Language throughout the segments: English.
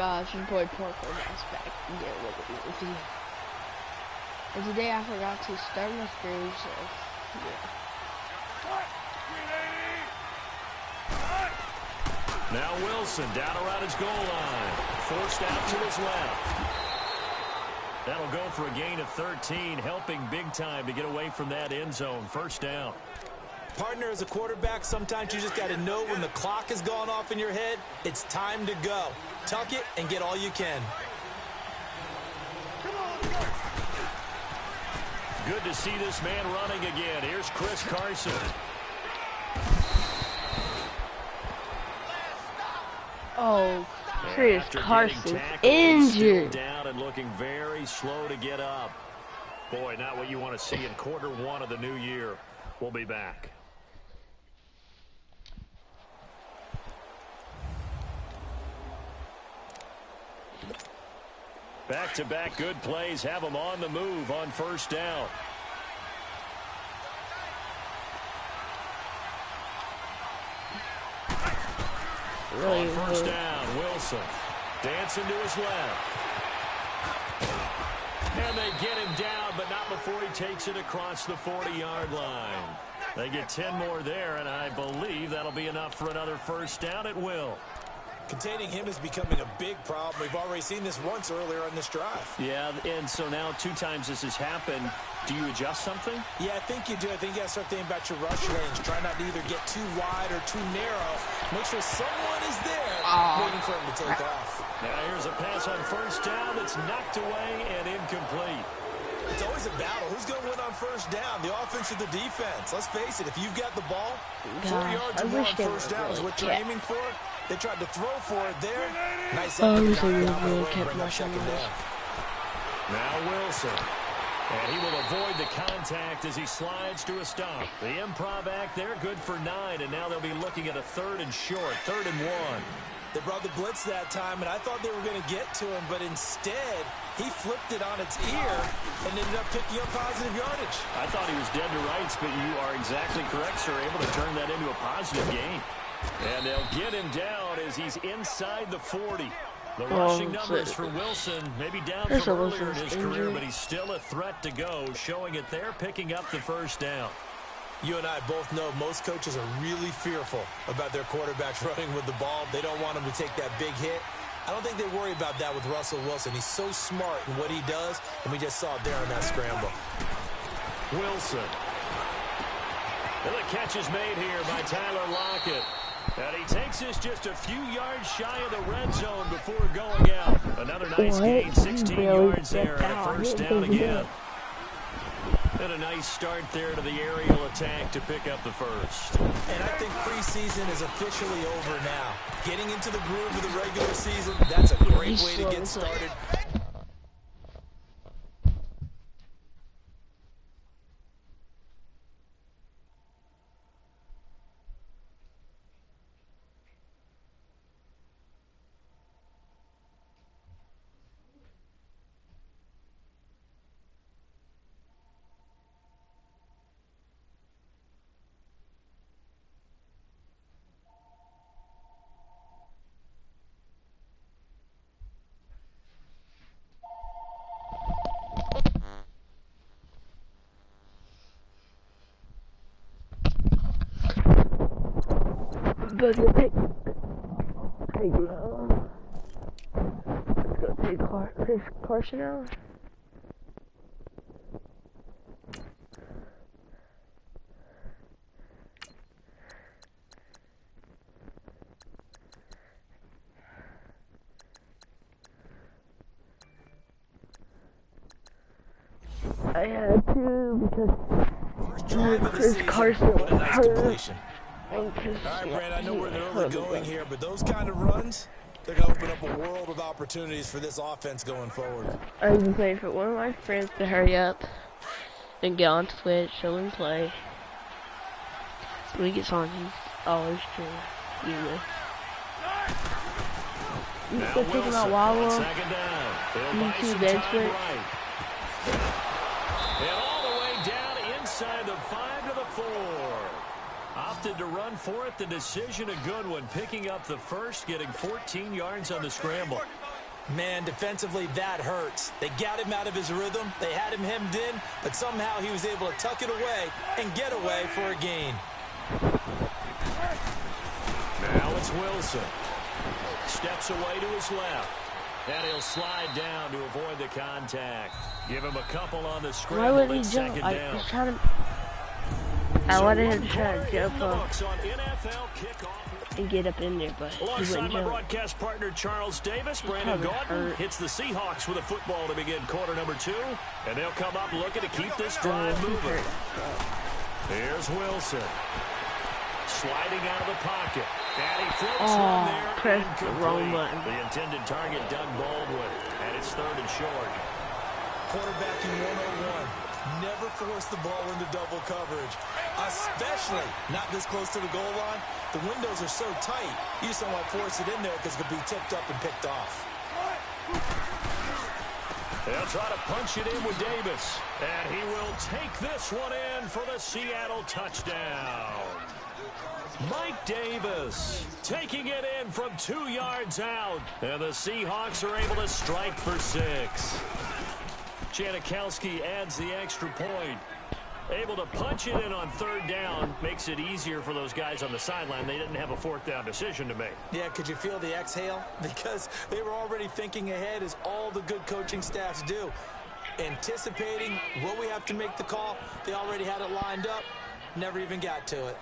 gosh, your boy Porco got back there with you. And today I forgot to start my screen, so yeah. Now Wilson down around his goal line. Forced out to his left. That'll go for a gain of 13, helping big time to get away from that end zone. First down. Partner, as a quarterback, sometimes you just got to know when the clock has gone off in your head, it's time to go. Tuck it and get all you can. Good to see this man running again. Here's Chris Carson. Oh, Chris Carson's injured. Down and looking very slow to get up. Boy, not what you want to see in quarter one of the new year. We'll be back. Back-to-back good plays have them on the move on first down. On first down, Wilson dancing to his left. And they get him down, but not before he takes it across the 40-yard line. They get 10 more there, and I believe that'll be enough for another first down at will. Containing him is becoming a big problem. We've already seen this once earlier on this drive. Yeah, and so now 2 times this has happened. Do you adjust something? Yeah, I think you do. I think you got to start thinking about your rush range. Try not to either get too wide or too narrow. Make sure someone is there waiting for him to take off. Now here's a pass on first down that's knocked away and incomplete. It's always a battle. Who's going to win on first down, the offense or the defense? Let's face it, if you've got the ball, 4 yards or more on first down is what you're aiming for. They tried to throw for it there. Nice up and bring up second down. Now Wilson. And he will avoid the contact as he slides to a stop. The improv act there, good for 9, and now they'll be looking at a 3rd and short, 3rd and 1. They brought the blitz that time, and I thought they were going to get to him, but instead, he flipped it on its ear and ended up picking up positive yardage. I thought he was dead to rights, but you are exactly correct, sir, able to turn that into a positive gain. And they'll get him down as he's inside the 40. The rushing numbers for Wilson, maybe down from earlier in his career, but he's still a threat to go, showing it there, picking up the first down. You and I both know most coaches are really fearful about their quarterbacks running with the ball. They don't want him to take that big hit. I don't think they worry about that with Russell Wilson. He's so smart in what he does, and we just saw it there on that scramble. Wilson. And the catch is made here by Tyler Lockett. And he takes this just a few yards shy of the red zone before going out. Another nice gain, 16 yards there, and a first down again. And a nice start there to the aerial attack to pick up the first. And I think preseason is officially over now. Getting into the groove of the regular season, that's a great way to get started. Let's go take Chris Carson out. I had to because Chris Carson was hurt. All right, Brand, I know we're in the early going here, but those kind of runs, they're going to open up a world of opportunities for this offense going forward. I've been waiting for one of my friends to hurry up and get on Twitch, show him play. So when he gets on, he's always true. Usually. You just go take him out Wallow. YouTube bench Twitch. And all the way down inside the 5 to the 4. Opted to run for it. The decision a good one. Picking up the first, getting 14 yards on the scramble. Man, defensively, that hurts. They got him out of his rhythm. They had him hemmed in, but somehow he was able to tuck it away and get away for a gain. Now it's Wilson. Steps away to his left. And he'll slide down to avoid the contact. Give him a couple on the scramble. Why would he and jump? second I down. was trying to... I wanted him to try to jump up and get up in there, but he Alongside wouldn't my jump. broadcast partner Charles Davis, Brandon probably Gordon hurt. hits the Seahawks with a football to begin quarter number 2. And they'll come up looking to keep this drive moving. Here's Wilson. Sliding out of the pocket. And he floats one there. Pressed the wrong Incomplete. button. The intended target, Doug Baldwin. And it's 3rd and short. Quarterbacking 101. Never force the ball into double coverage, especially not this close to the goal line. The windows are so tight, you just don't want to force it in there because it could be tipped up and picked off. They'll try to punch it in with Davis. And he will take this one in for the Seattle touchdown. Mike Davis taking it in from 2 yards out. And the Seahawks are able to strike for 6. Janikowski adds the extra point. Able to punch it in on 3rd down. Makes it easier for those guys on the sideline. They didn't have a 4th down decision to make. Yeah, could you feel the exhale? Because they were already thinking ahead, as all the good coaching staffs do. Anticipating, will we have to make the call? They already had it lined up. Never even got to it.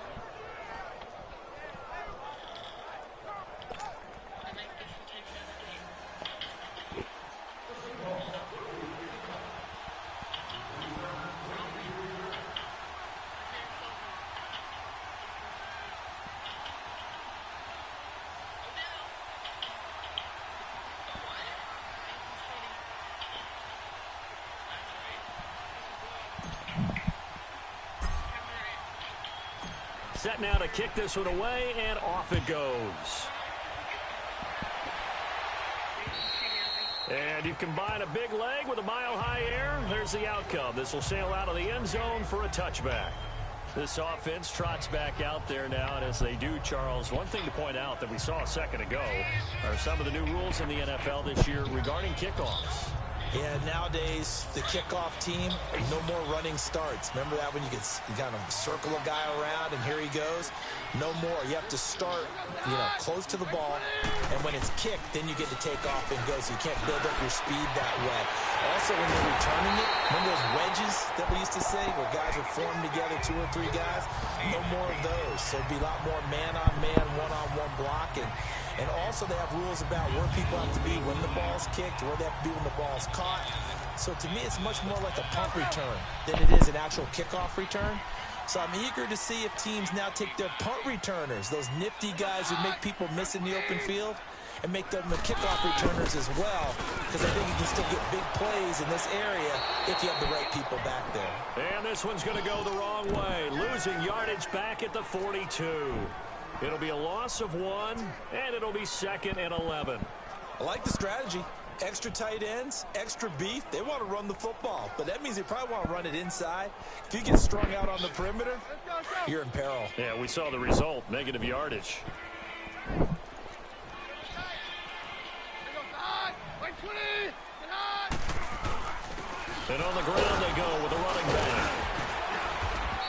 Set now to kick this one away, and off it goes. And you combine a big leg with a mile-high air. There's the outcome. This will sail out of the end zone for a touchback. This offense trots back out there now, and as they do, Charles, one thing to point out that we saw a second ago are some of the new rules in the NFL this year regarding kickoffs. Yeah, nowadays, the kickoff team, no more running starts. Remember that when you kind of circle a guy around and here he goes? No more. You have to start, close to the ball, and when it's kicked, then you get to take off and go, so you can't build up your speed that way. Also, when you're returning it, remember those wedges that we used to say where guys would form together, 2 or 3 guys? No more of those. So it'd be a lot more man-on-man, one-on-one blocking. And also they have rules about where people have to be when the ball's kicked, where they have to be when the ball's caught. So to me, it's much more like a punt return than it is an actual kickoff return. So I'm eager to see if teams now take their punt returners, those nifty guys who make people miss in the open field, and make them the kickoff returners as well, because I think you can still get big plays in this area if you have the right people back there. And this one's going to go the wrong way, losing yardage back at the 42. It'll be a loss of 1, and it'll be 2nd and 11. I like the strategy. Extra tight ends, extra beef. They want to run the football, but that means they probably want to run it inside. If you get strung out on the perimeter, you're in peril. Yeah, we saw the result, negative yardage. And on the ground they go with a running back.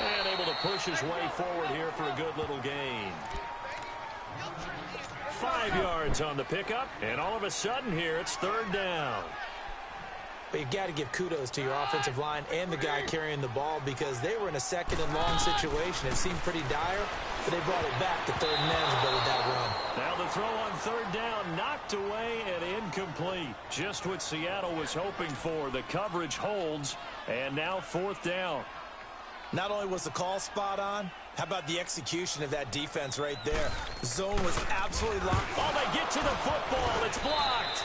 And able to push his way forward here for a good little gain. 5 yards on the pickup, and all of a sudden here it's 3rd down. But you've got to give kudos to your offensive line and the guy carrying the ball, because they were in a 2nd and long situation. It seemed pretty dire, but they brought it back to 3rd and ends with that run. Now the throw on 3rd down, knocked away and incomplete. Just what Seattle was hoping for. The coverage holds, and now 4th down. Not only was the call spot on, how about the execution of that defense right there? The zone was absolutely locked. Oh, they get to the football. It's blocked.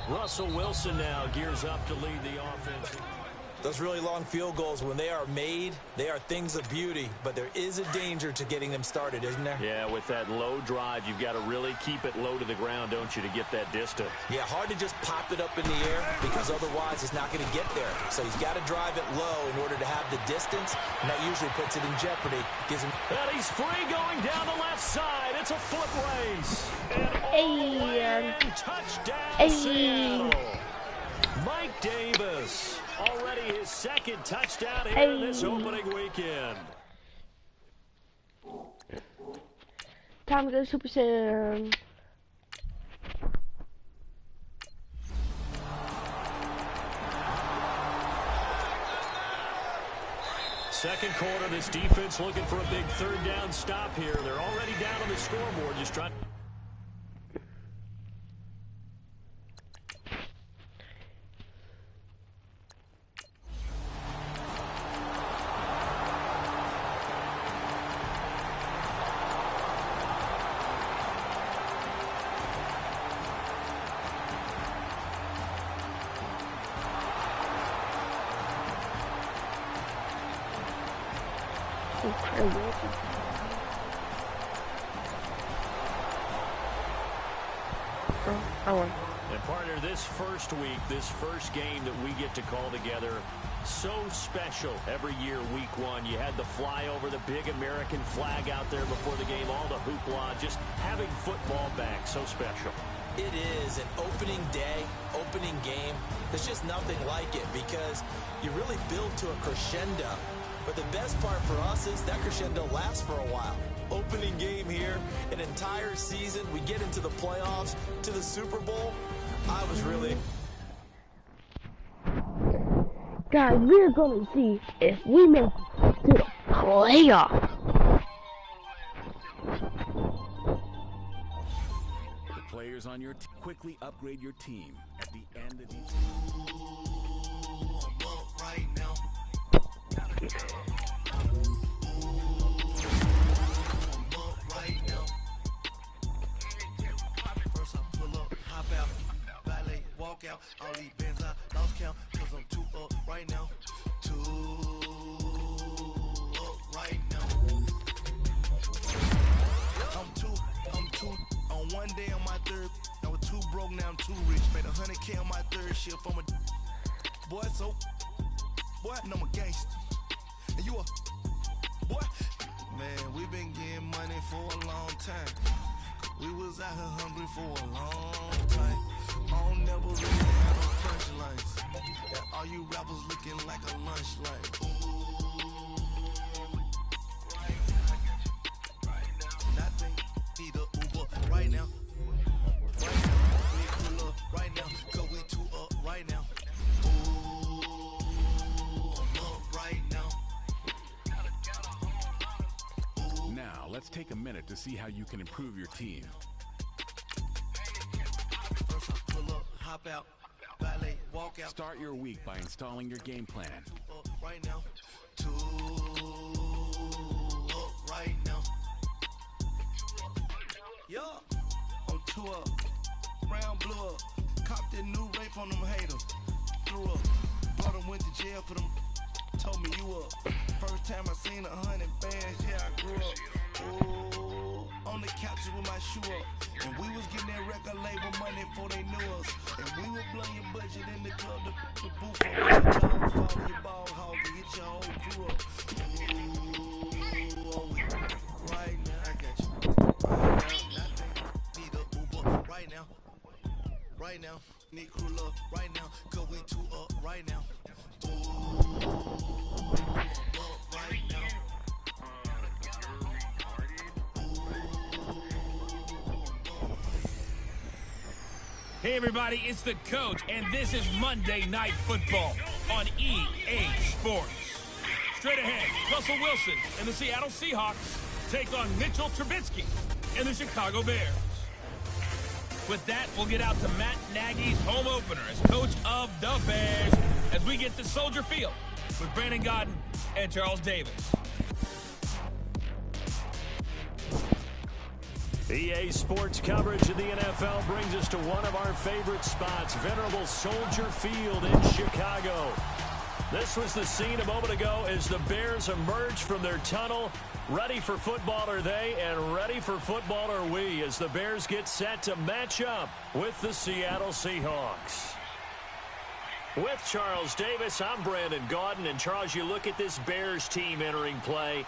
Russell Wilson now gears up to lead the offense. Those really long field goals, when they are made, they are things of beauty, but there is a danger to getting them started, isn't there? Yeah, with that low drive, you've got to really keep it low to the ground, don't you, to get that distance? Yeah, hard to just pop it up in the air because otherwise it's not going to get there. So he's got to drive it low in order to have the distance, and that usually puts it in jeopardy. Gives him. And he's free going down the left side. It's a foot race. And touchdown, Seattle. Mike Davis. Already his second touchdown here in this opening weekend. Time to go Super Sam. Second quarter, this defense looking for a big third down stop here. They're already down on the scoreboard, just trying. And partner, this first week, this first game that we get to call together, so special every year, week one. You had the flyover, the big American flag out there before the game, all the hoopla, just having football back, so special. It is an opening day, opening game. There's just nothing like it because you really build to a crescendo. But the best part for us is that crescendo lasts for a while. Opening game here, an entire season. We get into the playoffs, to the Super Bowl. I was really... Guys, we're going to see if we make it to the playoffs. The players on your team quickly upgrade your team at the end of each right now. First I pull up, hop out, valet, walk out. All these bands I lost count, cause I'm too up right now. Too up right now. I'm too on one day on my third. I was too broke, now I'm too rich. Made 100K on my third shift from a boy, so boy, and I'm a gangster. And you a boy? Man, we been getting money for a long time. We was out here hungry for a long time. I don't never really have no punchlines. And all you rappers looking like a lunch line. Nothing, need a Uber right now. Right now, we pull up right now. Cause we too up right now. Now, let's take a minute to see how you can improve your team. First, I pull up, hop out, valet, walk out. Start your week by installing your game plan. Right now, two up right now. Yeah, I'm two up, round blew up. Copped that new rape on them haters. Threw up, brought them, went to jail for them. Told me you up. First time I seen 100 bands, yeah, I grew up. Ooh, on the couches with my shoe up. And we was getting that record label money before they knew us. And we would blow your budget in the club, the booth. Your follow your ball hog and get your whole crew up. Ooh, right now, I got you. Right now, nothing. Need a Uber right now. Right now, need crew up right now. Cause we too up right now. Hey everybody, it's the coach, and this is Monday Night Football on EA Sports. Straight ahead, Russell Wilson and the Seattle Seahawks take on Mitchell Trubisky and the Chicago Bears. With that, we'll get out to Matt Nagy's home opener as coach of the Bears as we get to Soldier Field with Brandon Godden and Charles Davis. EA Sports coverage of the NFL brings us to one of our favorite spots, venerable Soldier Field in Chicago. This was the scene a moment ago as the Bears emerged from their tunnel. Ready for football are they, and ready for football are we as the Bears get set to match up with the Seattle Seahawks. With Charles Davis, I'm Brandon Gaudin. And, Charles, you look at this Bears team entering play.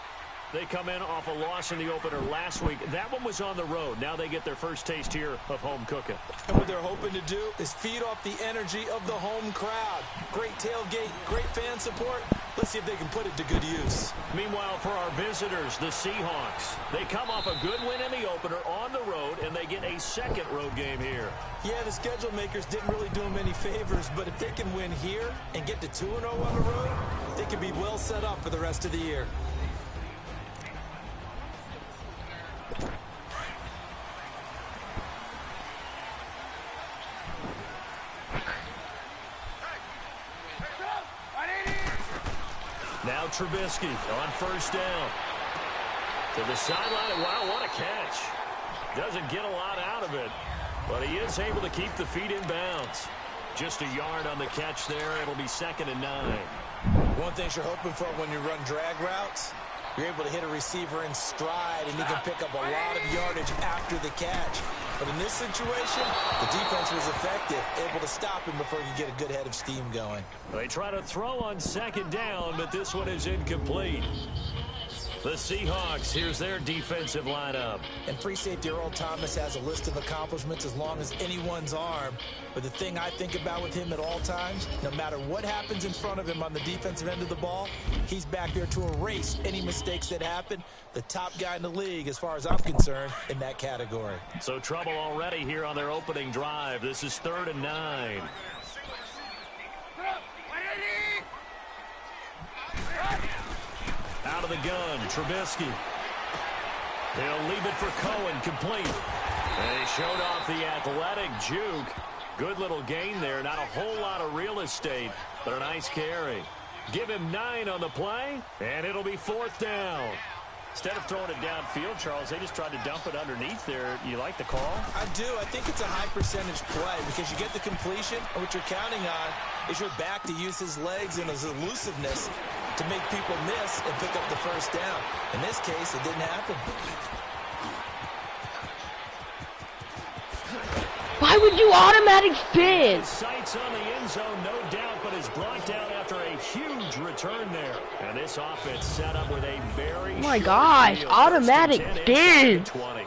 They come in off a loss in the opener last week. That one was on the road. Now they get their first taste here of home cooking. And what they're hoping to do is feed off the energy of the home crowd. Great tailgate, great fan support. Let's see if they can put it to good use. Meanwhile, for our visitors, the Seahawks, they come off a good win in the opener on the road, and they get a second road game here. Yeah, the schedule makers didn't really do them any favors, but if they can win here and get to 2-0 on the road, they can be well set up for the rest of the year. Now Trubisky on first down. To the sideline, and wow, what a catch. Doesn't get a lot out of it, but he is able to keep the feet in bounds. Just a yard on the catch there. It'll be 2nd and 9. One thing you're hoping for when you run drag routes, you're able to hit a receiver in stride, and he can pick up a lot of yardage after the catch. But in this situation, the defense was effective, able to stop him before he could get a good head of steam going. They try to throw on 2nd down, but this one is incomplete. The Seahawks, here's their defensive lineup. And free safety Earl Thomas has a list of accomplishments as long as anyone's arm. But the thing I think about with him at all times, no matter what happens in front of him on the defensive end of the ball, he's back there to erase any mistakes that happen. The top guy in the league, as far as I'm concerned, in that category. So trouble already here on their opening drive. This is 3rd and 9. Out of the gun, Trubisky. He'll leave it for Cohen, complete. And he showed off the athletic juke. Good little gain there. Not a whole lot of real estate, but a nice carry. Give him 9 on the play, and it'll be 4th down. Instead of throwing it downfield, Charles, they just tried to dump it underneath there. You like the call? I do. I think it's a high percentage play because you get the completion, and what you're counting on is your back to use his legs and his elusiveness to make people miss and pick up the first down. In this case, it didn't happen. Why would you automatic spin? His sights on the end zone, no doubt, but is brought down after a huge return there. And this offense set up with a very Oh my gosh, automatic spin. 20.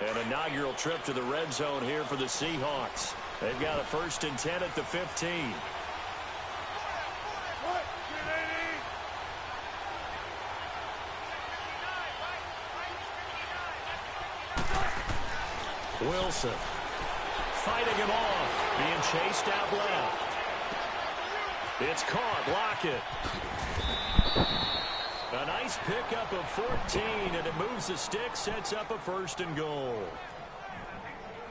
An inaugural trip to the red zone here for the Seahawks. They've got a 1st and 10 at the 15. Wilson fighting him off, being chased out left. It's caught, Lockett. A nice pickup of 14, and it moves the stick, sets up a 1st and goal.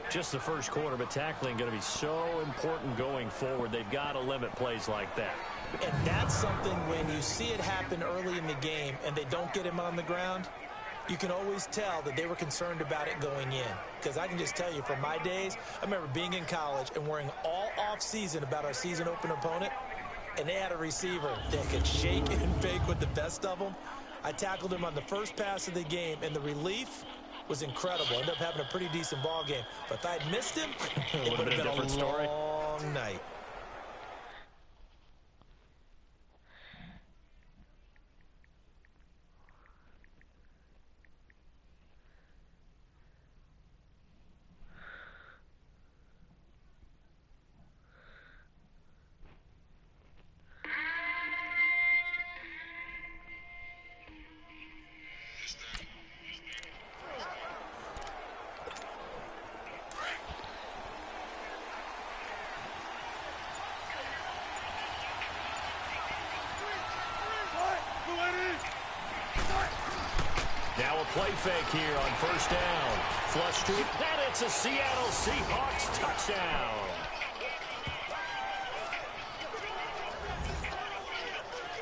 Just the first quarter, but tackling going to be so important going forward. They've got to limit plays like that. And that's something when you see it happen early in the game and they don't get him on the ground, you can always tell that they were concerned about it going in. Because I can just tell you from my days, I remember being in college and worrying all off-season about our season opener opponent, and they had a receiver that could shake and bake with the best of them. I tackled him on the first pass of the game, and the relief was incredible. Ended up having a pretty decent ball game. But if I'd missed him, it would have been a different story. long night. Now a play fake here on 1st down. Flush streak, and it's a Seattle Seahawks touchdown.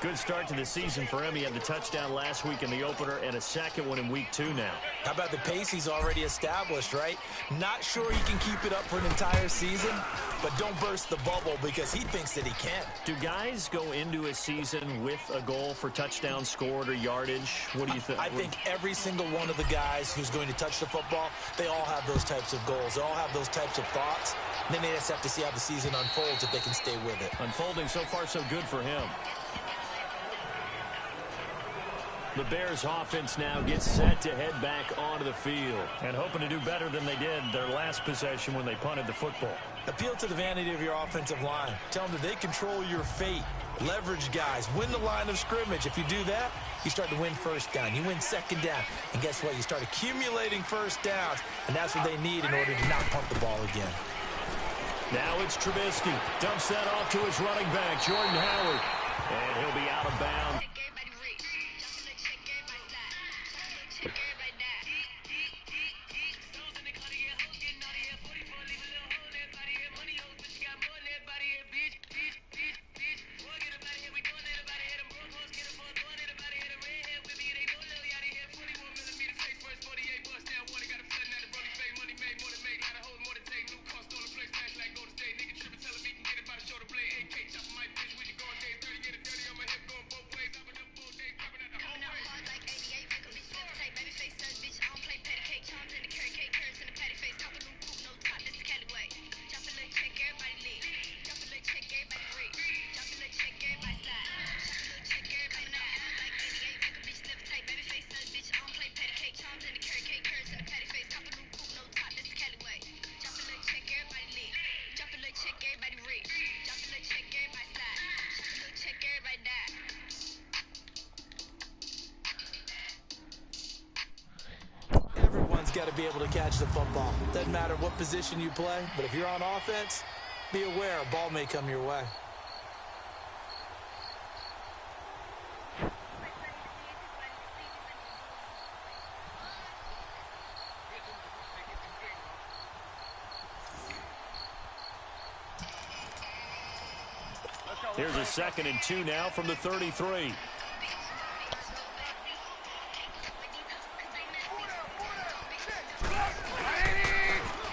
Good start to the season for him. He had the touchdown last week in the opener and a second one in week 2 now. How about the pace he's already established, right? Not sure he can keep it up for an entire season, but don't burst the bubble because he thinks that he can. Do guys go into a season with a goal for touchdown scored or yardage? What do you think? I think every single one of the guys who's going to touch the football, they all have those types of goals. They all have those types of thoughts. And then they just have to see how the season unfolds if they can stay with it. Unfolding so far so good for him. The Bears offense now gets set to head back onto the field and hoping to do better than they did their last possession when they punted the football. Appeal to the vanity of your offensive line. Tell them that they control your fate. Leverage guys. Win the line of scrimmage. If you do that, you start to win first down. You win second down. And guess what? You start accumulating first downs. And that's what they need in order to not punt the ball again. Now it's Trubisky. Dumps that off to his running back, Jordan Howard. And he'll be out of bounds. Got to be able to catch the football. Doesn't matter what position you play, but if you're on offense, be aware a ball may come your way. Here's a 2nd and 2 now from the 33.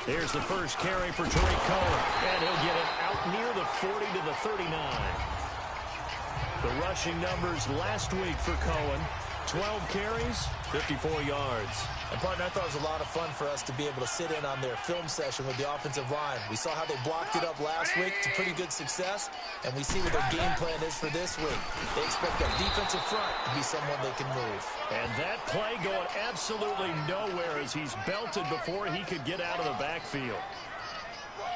Here's the first carry for Tariq Cohen, and he'll get it out near the 40 to the 39. The rushing numbers last week for Cohen, 12 carries, 54 yards. And, partner, I thought it was a lot of fun for us to be able to sit in on their film session with the offensive line. We saw how they blocked it up last week to pretty good success, and we see what their game plan is for this week. They expect that defensive front to be someone they can move. And that play going absolutely nowhere as he's belted before he could get out of the backfield.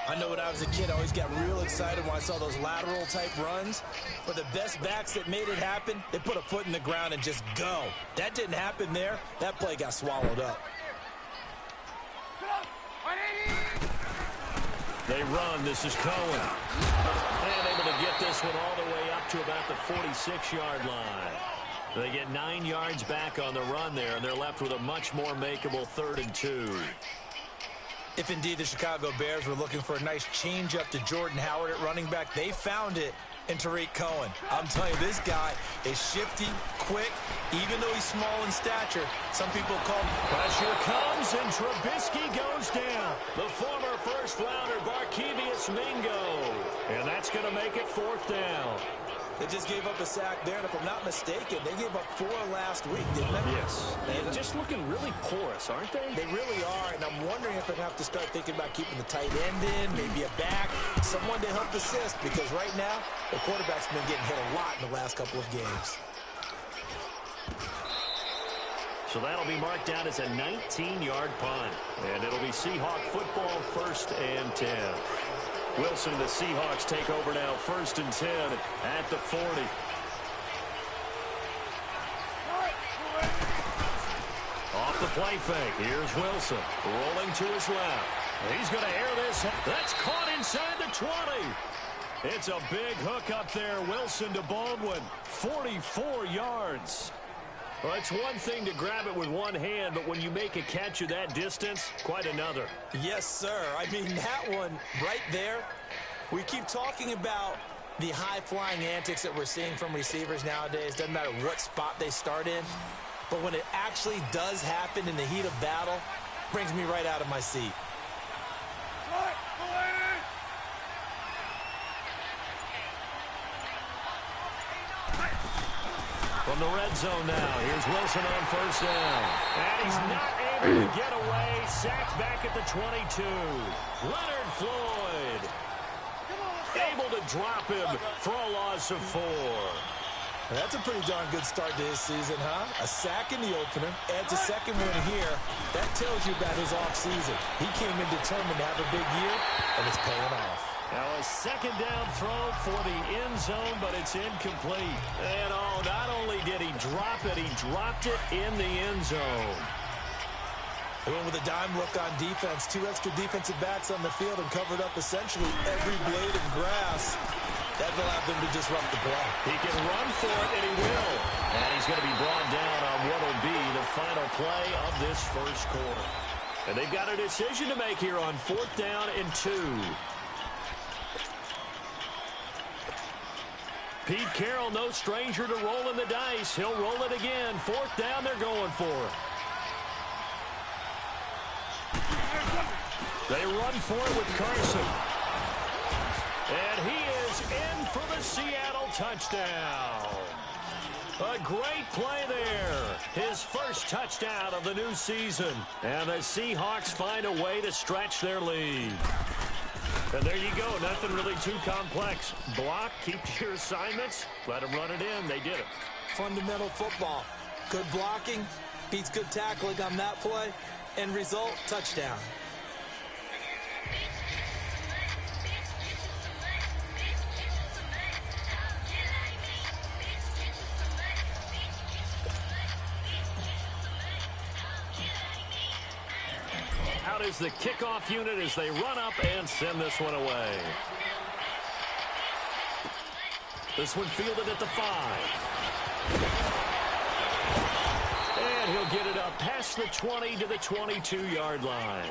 I know when I was a kid, I always got real excited when I saw those lateral-type runs. But the best backs that made it happen, they put a foot in the ground and just go. That didn't happen there. That play got swallowed up. They run. This is Cohen. And able to get this one all the way up to about the 46-yard line. They get 9 yards back on the run there, and they're left with a much more makeable 3rd and 2. If indeed the Chicago Bears were looking for a nice change-up to Jordan Howard at running back, they found it in Tariq Cohen. I'm telling you, this guy is shifty, quick, even though he's small in stature. Some people call him. Pressure comes, and Trubisky goes down. The former first-rounder, Barkevious Mingo. And that's going to make it 4th down. They just gave up a sack there, and if I'm not mistaken, they gave up 4 last week, didn't they? Yes. And just looking really porous, aren't they? They really are, and I'm wondering if they have to start thinking about keeping the tight end in, maybe a back, someone to help assist, because right now, the quarterback's been getting hit a lot in the last couple of games. So that'll be marked down as a 19-yard punt, and it'll be Seahawk football, 1st and 10. Wilson and the Seahawks take over now, 1st and 10 at the 40. Off the play fake. Here's Wilson rolling to his left. He's going to air this. That's caught inside the 20. It's a big hook up there. Wilson to Baldwin. 44 yards. Well, it's one thing to grab it with one hand, but when you make a catch of that distance, quite another. Yes, sir. I mean, that one right there, we keep talking about The high-flying antics that we're seeing from receivers nowadays, doesn't matter what spot they start in, but when it actually does happen in the heat of battle, brings me right out of my seat. From the red zone now, here's Wilson on first down. And he's not able to get away. Sacked back at the 22. Leonard Floyd able to drop him for a loss of 4. That's a pretty darn good start to his season, huh? A sack in the opener, adds a second one here. That tells you about his offseason. He came in determined to have a big year, and it's paying off. Now a second down throw for the end zone, but it's incomplete. And not only did he drop it, he dropped it in the end zone. They went with a dime look on defense. 2 extra defensive backs on the field and covered up essentially every blade of grass. That allowed them to disrupt the play. He can run for it, and he will. And he's going to be brought down on what will be the final play of this first quarter. And they've got a decision to make here on 4th down and 2. Pete Carroll, no stranger to rolling the dice. He'll roll it again. 4th down, they're going for it. They run for it with Carson. And he is in for the Seattle touchdown. A great play there. His first touchdown of the new season. And the Seahawks find a way to stretch their lead. And there you go. Nothing really too complex. Block, keep to your assignments, let them run it in. They did it. Fundamental football. Good blocking beats good tackling on that play. End result, touchdown. Out is the kickoff unit as they run up and send this one away. This one fielded at the 5. And he'll get it up past the 20 to the 22-yard line.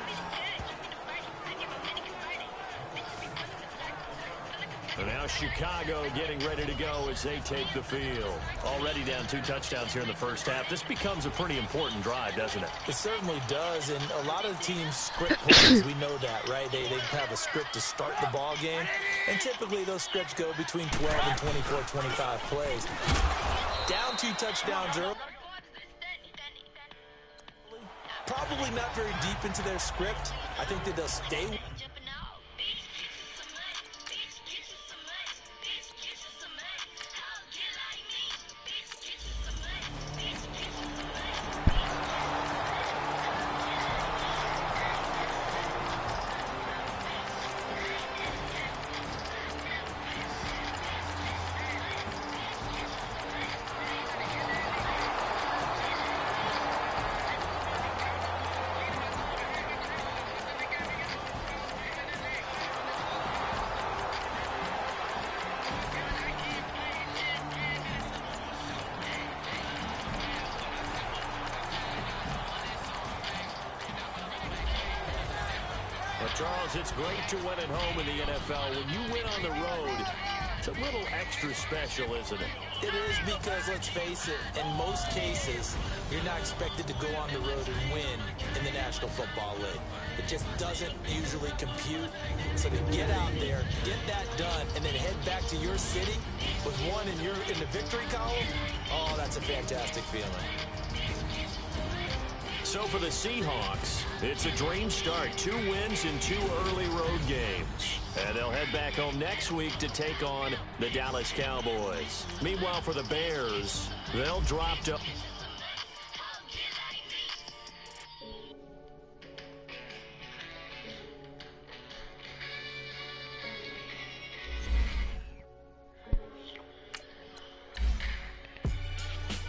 And now Chicago getting ready to go as they take the field. Already down 2 touchdowns here in the first half. This becomes a pretty important drive, doesn't it? It certainly does, and a lot of the teams script plays. We know that, right? They have a script to start the ball game, and typically those scripts go between 12 and 24, 25 plays. Down 2 touchdowns early. Probably not very deep into their script. I think that they'll stay. Charles, it's great to win at home in the NFL. When you win on the road, it's a little extra special, isn't it? It is because, let's face it, in most cases, you're not expected to go on the road and win in the National Football League. It just doesn't usually compute. So to get out there, get that done, and then head back to your city with one in the victory column, oh, that's a fantastic feeling. So for the Seahawks, it's a dream start. 2 wins in 2 early road games. And they'll head back home next week to take on the Dallas Cowboys. Meanwhile, for the Bears, they'll drop to...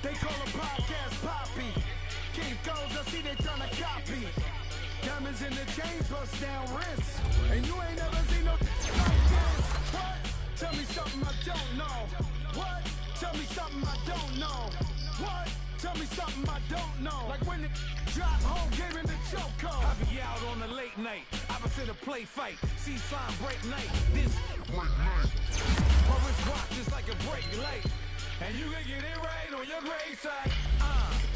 They call a podcast Poppy. King goes, I see they tryna copy. Diamonds in the chains, bust down wrists. And you ain't never seen no like this. What? Tell me something I don't know. What? Tell me something I don't know. What? Tell me something I don't know. Like when it drop home, game in the choke code. I be out on a late night. I in a play fight. See slime break night. This my wrist watch just like a brake light. And you can get it right on your graveside.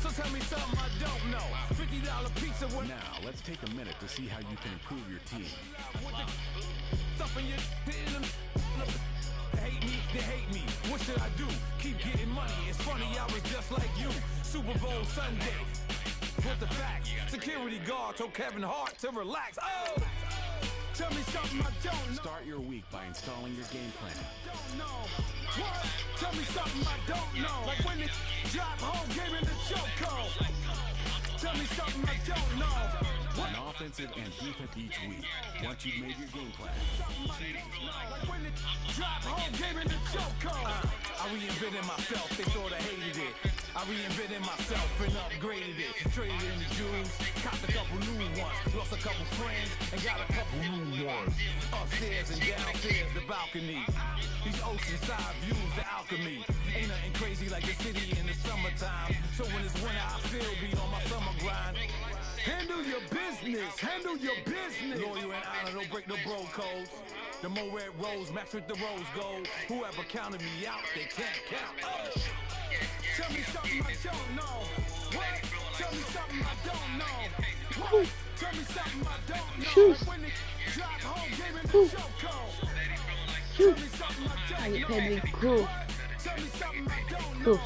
So tell me something I don't know. $50 pizza with Now, let's take a minute to see how you can improve your team. stuff in your hate me, they hate me. What should I do? Keep getting money. It's funny, I was just like you. Super Bowl Sunday. With the facts. Security guard told Kevin Hart to relax. Oh! Tell me something I don't know. Start your week by installing your game plan. Don't know. What? Tell me something I don't know. Like when the drive home, gave me the choke call. Tell me something I don't know. What? An offensive and defense each week. Once you've made your game plan. Like when the drive home, gave me the choke call. I reinvented myself, they thought I hated it. I reinvented myself and upgraded it. Traded in the jewels, copped a couple new ones. Lost a couple friends and got a couple new ones. Upstairs and downstairs, the balcony. These oceanside views, the alchemy. Ain't nothing crazy like the city in the summertime. So when it's winter, I still be on my summer grind. Handle your business, handle your business. Loyal and honor, don't break no bro codes. The more red rose match with the rose gold. Whoever counted me out, they can't count. Oh. Tell me something I don't know. What? Tell me something I don't know. What? Tell me something I don't know. Shoes. When they drive home, gave me the choke call. Tell me something I don't know. Cool. What? Tell me something I don't Cool. know.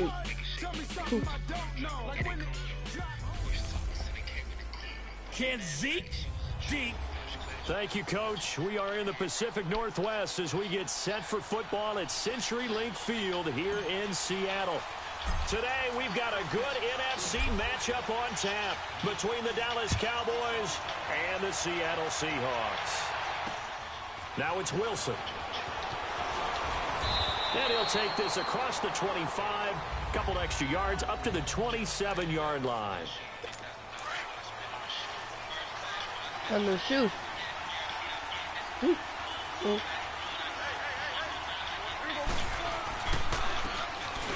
What? Tell me something I don't know. Like when they drive home. Can Zeke deep? Thank you, Coach. We are in the Pacific Northwest as we get set for football at CenturyLink Field here in Seattle. Today, we've got a good NFC matchup on tap between the Dallas Cowboys and the Seattle Seahawks. Now it's Wilson. And he'll take this across the 25, couple extra yards up to the 27-yard line. On the shoe.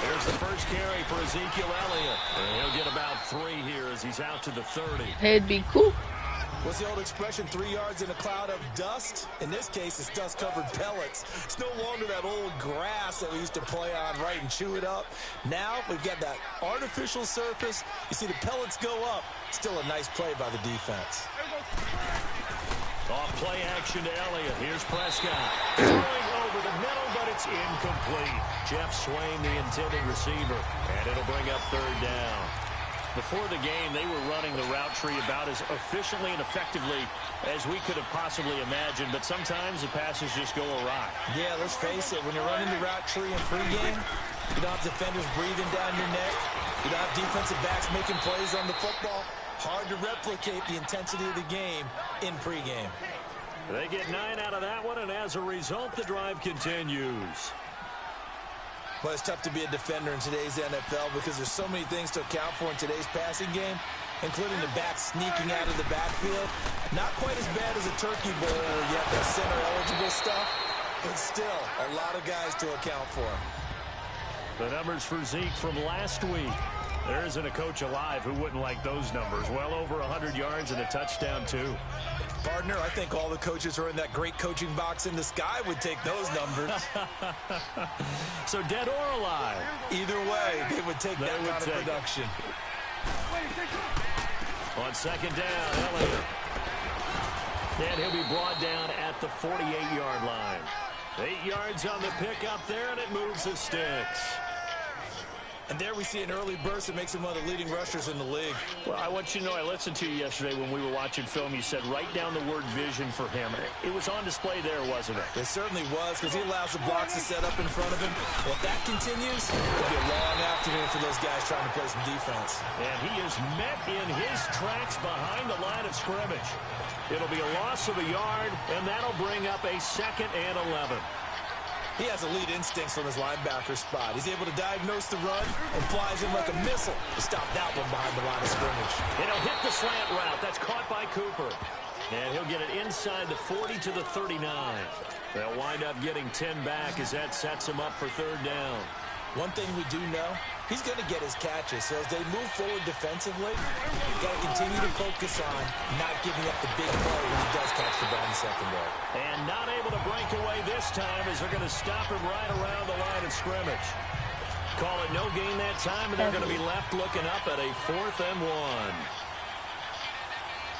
There's the first carry for Ezekiel Elliott. And he'll get about 3 here as he's out to the 30. Hey, it'd be cool. What's the old expression, 3 yards in a cloud of dust? In this case, it's dust-covered pellets. It's no longer that old grass that we used to play on, right, and chew it up. Now, we've got that artificial surface. You see the pellets go up. Still a nice play by the defense. Off play action to Elliott. Here's Prescott. Throwing over the middle, but it's incomplete. Jeff Swain, the intended receiver. And it'll bring up 3rd down. Before the game, they were running the route tree about as efficiently and effectively as we could have possibly imagined, but sometimes the passes just go awry. Yeah, let's face it, when you're running the route tree in pregame, you don't have defenders breathing down your neck. You don't have defensive backs making plays on the football. Hard to replicate the intensity of the game in pregame. They get 9 out of that one, and as a result, the drive continues. Well, it's tough to be a defender in today's NFL because there's so many things to account for in today's passing game, including the back sneaking out of the backfield. Not quite as bad as a turkey bowl where you have that center-eligible stuff, but still a lot of guys to account for. The numbers for Zeke from last week. There isn't a coach alive who wouldn't like those numbers. Well over 100 yards and a touchdown, too. Partner, I think all the coaches who are in that great coaching box in the sky would take those numbers. So dead or alive? Either way, they would take that kind of production. On 2nd down, Elliott. And he'll be brought down at the 48-yard line. 8 yards on the pickup there, and it moves the sticks. And there we see an early burst that makes him one of the leading rushers in the league. Well, I want you to know, I listened to you yesterday when we were watching film. You said write down the word vision for him. It was on display there, wasn't it? It certainly was, because he allows the blocks to set up in front of him. If that continues, it'll be a long afternoon for those guys trying to play some defense. And he is met in his tracks behind the line of scrimmage. It'll be a loss of a yard, and that'll bring up a 2nd and 11. He has elite instincts from his linebacker spot. He's able to diagnose the run and flies in like a missile to stop that one behind the line of scrimmage. And he'll hit the slant route. That's caught by Cooper. And he'll get it inside the 40 to the 39. They'll wind up getting 10 back as that sets him up for 3rd down. One thing we do know, he's going to get his catches. So as they move forward defensively, you've got to continue to focus on not giving up the big play when he does catch the ball in the secondary. And not able to break away this time as they're going to stop him right around the line of scrimmage. Call it no gain that time, and they're going to be left looking up at a 4th and 1.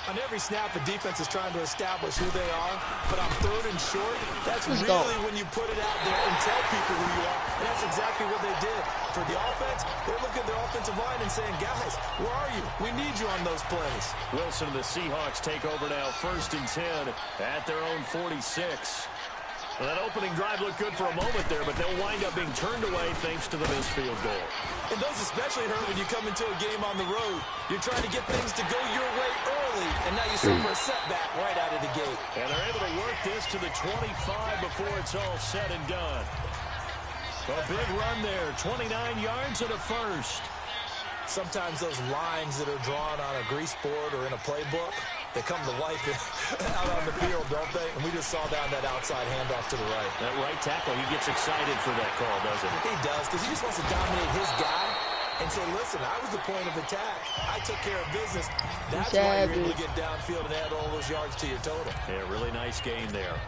On every snap, the defense is trying to establish who they are, but on 3rd and short, that's Let's really go. when you put it out there and tell people who you are, and that's exactly what they did. For the offense, they're looking at their offensive line and saying, guys, where are you? We need you on those plays. Wilson and the Seahawks take over now, 1st and 10 at their own 46. Well, that opening drive looked good for a moment there, but they'll wind up being turned away thanks to the missed field goal. And those especially hurt when you come into a game on the road. You're trying to get things to go your way early, and now you suffer a setback right out of the gate. And they're able to work this to the 25 before it's all said and done. A big run there, 29 yards and a first. Sometimes those lines that are drawn on a grease board or in a playbook, they come to life out on the field, don't they? And we just saw down that outside handoff to the right. That right tackle, he gets excited for that call, doesn't he? He does, because he just wants to dominate his guy and say, listen, I was the point of attack. I took care of business. That's why you're able to get downfield and add all those yards to your total. Yeah, really nice game there.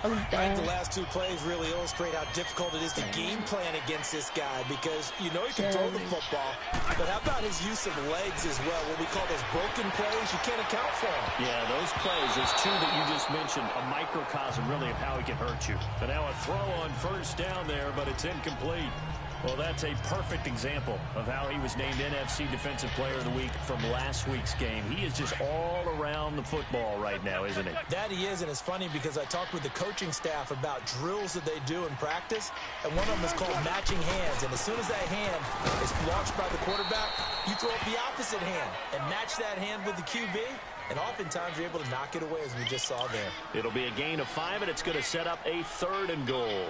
I think the last 2 plays really illustrate how difficult it is to game plan against this guy because you know he can throw the football, but how about his use of legs as well? What we call those broken plays, you can't account for them. Yeah, those plays, those 2 that you just mentioned, a microcosm really of how he can hurt you. And now a throw on 1st down there, but it's incomplete. Well, that's a perfect example of how he was named NFC Defensive Player of the Week from last week's game. He is just all around the football right now, isn't he? That he is, and it's funny because I talked with the coaching staff about drills that they do in practice, and one of them is called matching hands. And as soon as that hand is launched by the quarterback, you throw up the opposite hand and match that hand with the QB. And oftentimes you're able to knock it away, as we just saw there. It'll be a gain of 5, and it's going to set up a 3rd and goal.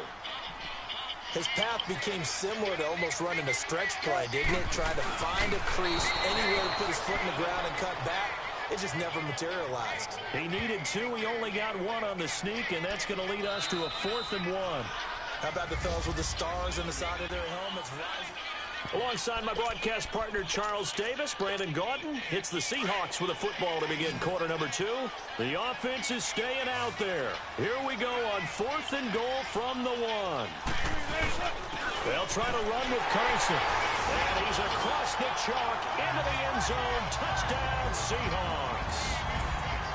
His path became similar to almost running a stretch play, didn't it? Trying to find a crease, anywhere to put his foot in the ground and cut back. It just never materialized. He needed 2. He only got 1 on the sneak, and that's going to lead us to a 4th and 1. How about the fellas with the stars on the side of their helmets rising? Alongside my broadcast partner, Charles Davis, Brandon Gaudin hits the Seahawks with a football to begin quarter number 2. The offense is staying out there. Here we go on 4th and goal from the 1. They'll try to run with Carson. And he's across the chalk into the end zone. Touchdown, Seahawks.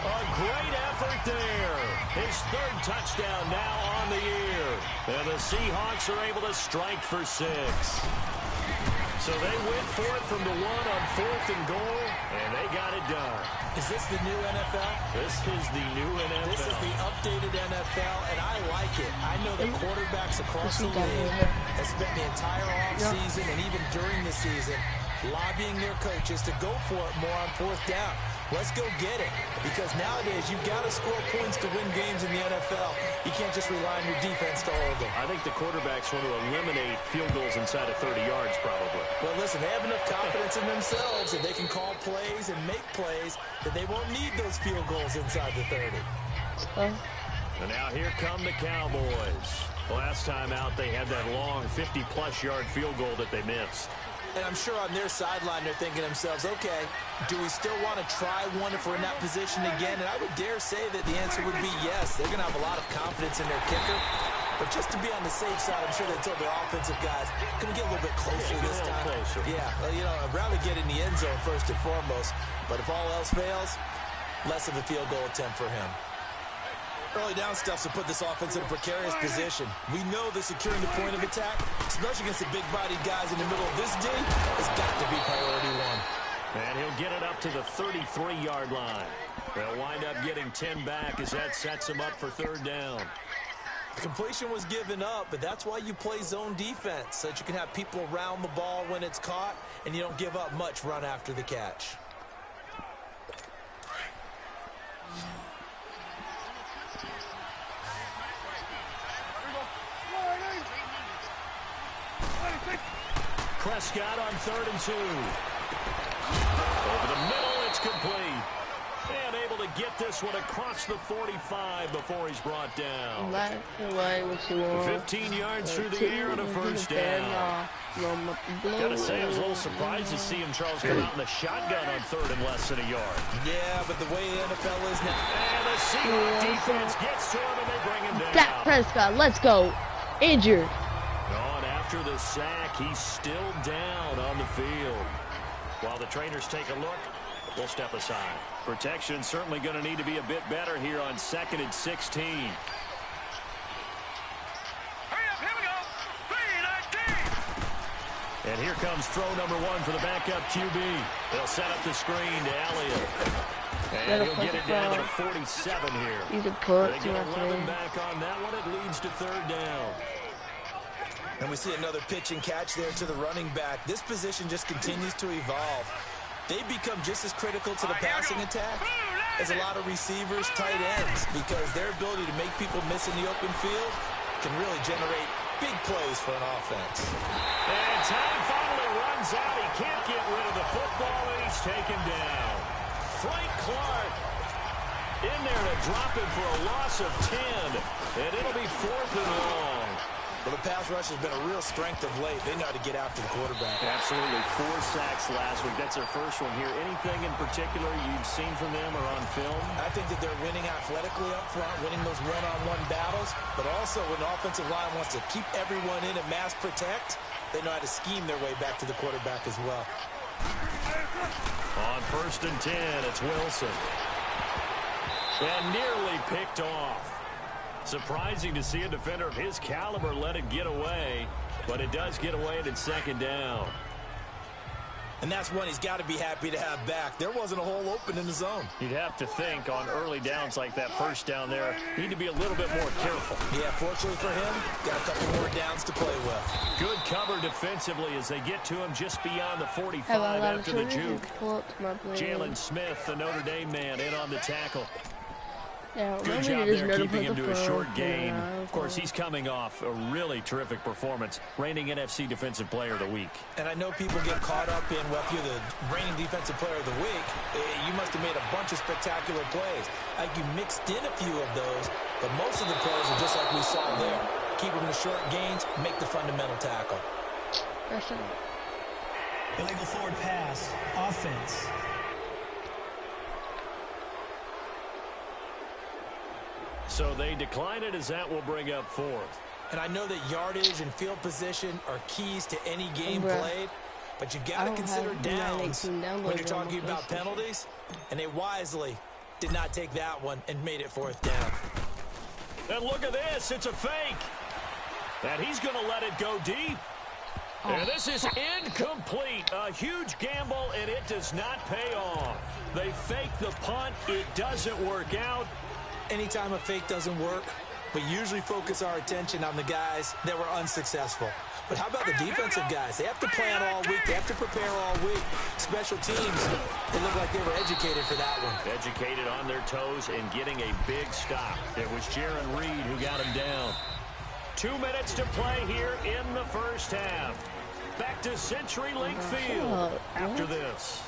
A great effort there. His 3rd touchdown now on the year. And the Seahawks are able to strike for 6. So they went for it from the 1 on 4th and goal, and they got it done. Is this the new NFL? This is the new NFL. This is the updated NFL, and I like it. I know that quarterbacks across the league have spent the entire offseason and even during the season lobbying their coaches to go for it more on 4th down. Let's go get it. Because nowadays, you've got to score points to win games in the NFL. You can't just rely on your defense to hold them. I think the quarterbacks want to eliminate field goals inside of 30 yards, probably. Well, listen, they have enough confidence in themselves that they can call plays and make plays that they won't need those field goals inside the 30. And now here come the Cowboys. Last time out, they had that long 50-plus yard field goal that they missed. And I'm sure on their sideline they're thinking to themselves, okay, do we still want to try one if we're in that position again? And I would dare say that the answer would be yes. They're going to have a lot of confidence in their kicker. But just to be on the safe side, I'm sure they told their offensive guys, can we get a little bit closer this time? Closer. Yeah, well, you know, I'd rather get in the end zone first and foremost. But if all else fails, less of a field goal attempt for him. Early down stuffs will put this offense in a precarious position. We know that securing the point of attack, especially against the big-bodied guys in the middle of this D, has got to be priority 1. And he'll get it up to the 33-yard line. They'll wind up getting 10 back as that sets him up for 3rd down. Completion was given up, but that's why you play zone defense, so that you can have people around the ball when it's caught, and you don't give up much run after the catch. Prescott on 3rd and 2. Over the middle, it's complete. And able to get this one across the 45 before he's brought down. That's the way what you want. 15 yards through the air on a first down. Gotta say, I was a little surprised to see him, Charles, come out in the shotgun on 3rd and less than a yard. Yeah, but the way the NFL is now. And the Seahawks defense gets to him, and they bring him down. Dak Prescott, let's go. Injured. On after the sack, he's still down on the field. While the trainers take a look, we'll step aside. Protection certainly going to need to be a bit better here on 2nd and 16. Hurry up, here we go. 3-19. And here comes throw number 1 for the backup QB. They'll set up the screen to Elliott. And he'll get it down to 47 here. He's a put. They get 11 back on that one. It leads to 3rd down. And we see another pitch and catch there to the running back. This position just continues to evolve. They become just as critical to the passing attack as a lot of receivers, tight ends, because their ability to make people miss in the open field can really generate big plays for an offense. And time finally runs out. He can't get rid of the football, and he's taken down. Frank Clark in there to drop him for a loss of 10, and it'll be 4th and long. Well, the pass rush has been a real strength of late. They know how to get after the quarterback. Absolutely. 4 sacks last week. That's their first one here. Anything in particular you've seen from them or on film? I think that they're winning athletically up front, winning those one-on-one battles, but also when the offensive line wants to keep everyone in and mass protect, they know how to scheme their way back to the quarterback as well. On 1st and 10, it's Wilson. And nearly picked off. Surprising to see a defender of his caliber let it get away, but it does get away and it's 2nd down. And that's one he's got to be happy to have back. There wasn't a hole open in the zone. You'd have to think on early downs like that first down there, need to be a little bit more careful. Yeah, fortunately for him, got a couple more downs to play with. Good cover defensively as they get to him just beyond the 45 after the juke. Jalen Smith, the Notre Dame man, in on the tackle. Yeah, good job there keeping him to a short gain. Of course, he's coming off a really terrific performance, reigning NFC Defensive Player of the Week. And I know people get caught up in, well, if you're the reigning Defensive Player of the Week, you must have made a bunch of spectacular plays. I think you mixed in a few of those, but most of the plays are just like we saw there. Keep them to short gains, make the fundamental tackle. Illegal forward pass, offense. So they decline it as that will bring up 4th. And I know that yardage and field position are keys to any game played, but you've got to consider downs when you're talking about penalties, and they wisely did not take that one and made it 4th down. And look at this, it's a fake. And he's going to let it go deep. And this is incomplete. A huge gamble, and it does not pay off. They fake the punt. It doesn't work out. Anytime a fake doesn't work, we usually focus our attention on the guys that were unsuccessful. But how about the defensive guys? They have to plan all week. They have to prepare all week. Special teams, they look like they were educated for that one. Educated on their toes and getting a big stop. It was Jaron Reed who got him down. 2 minutes to play here in the first half. Back to CenturyLink Field after this.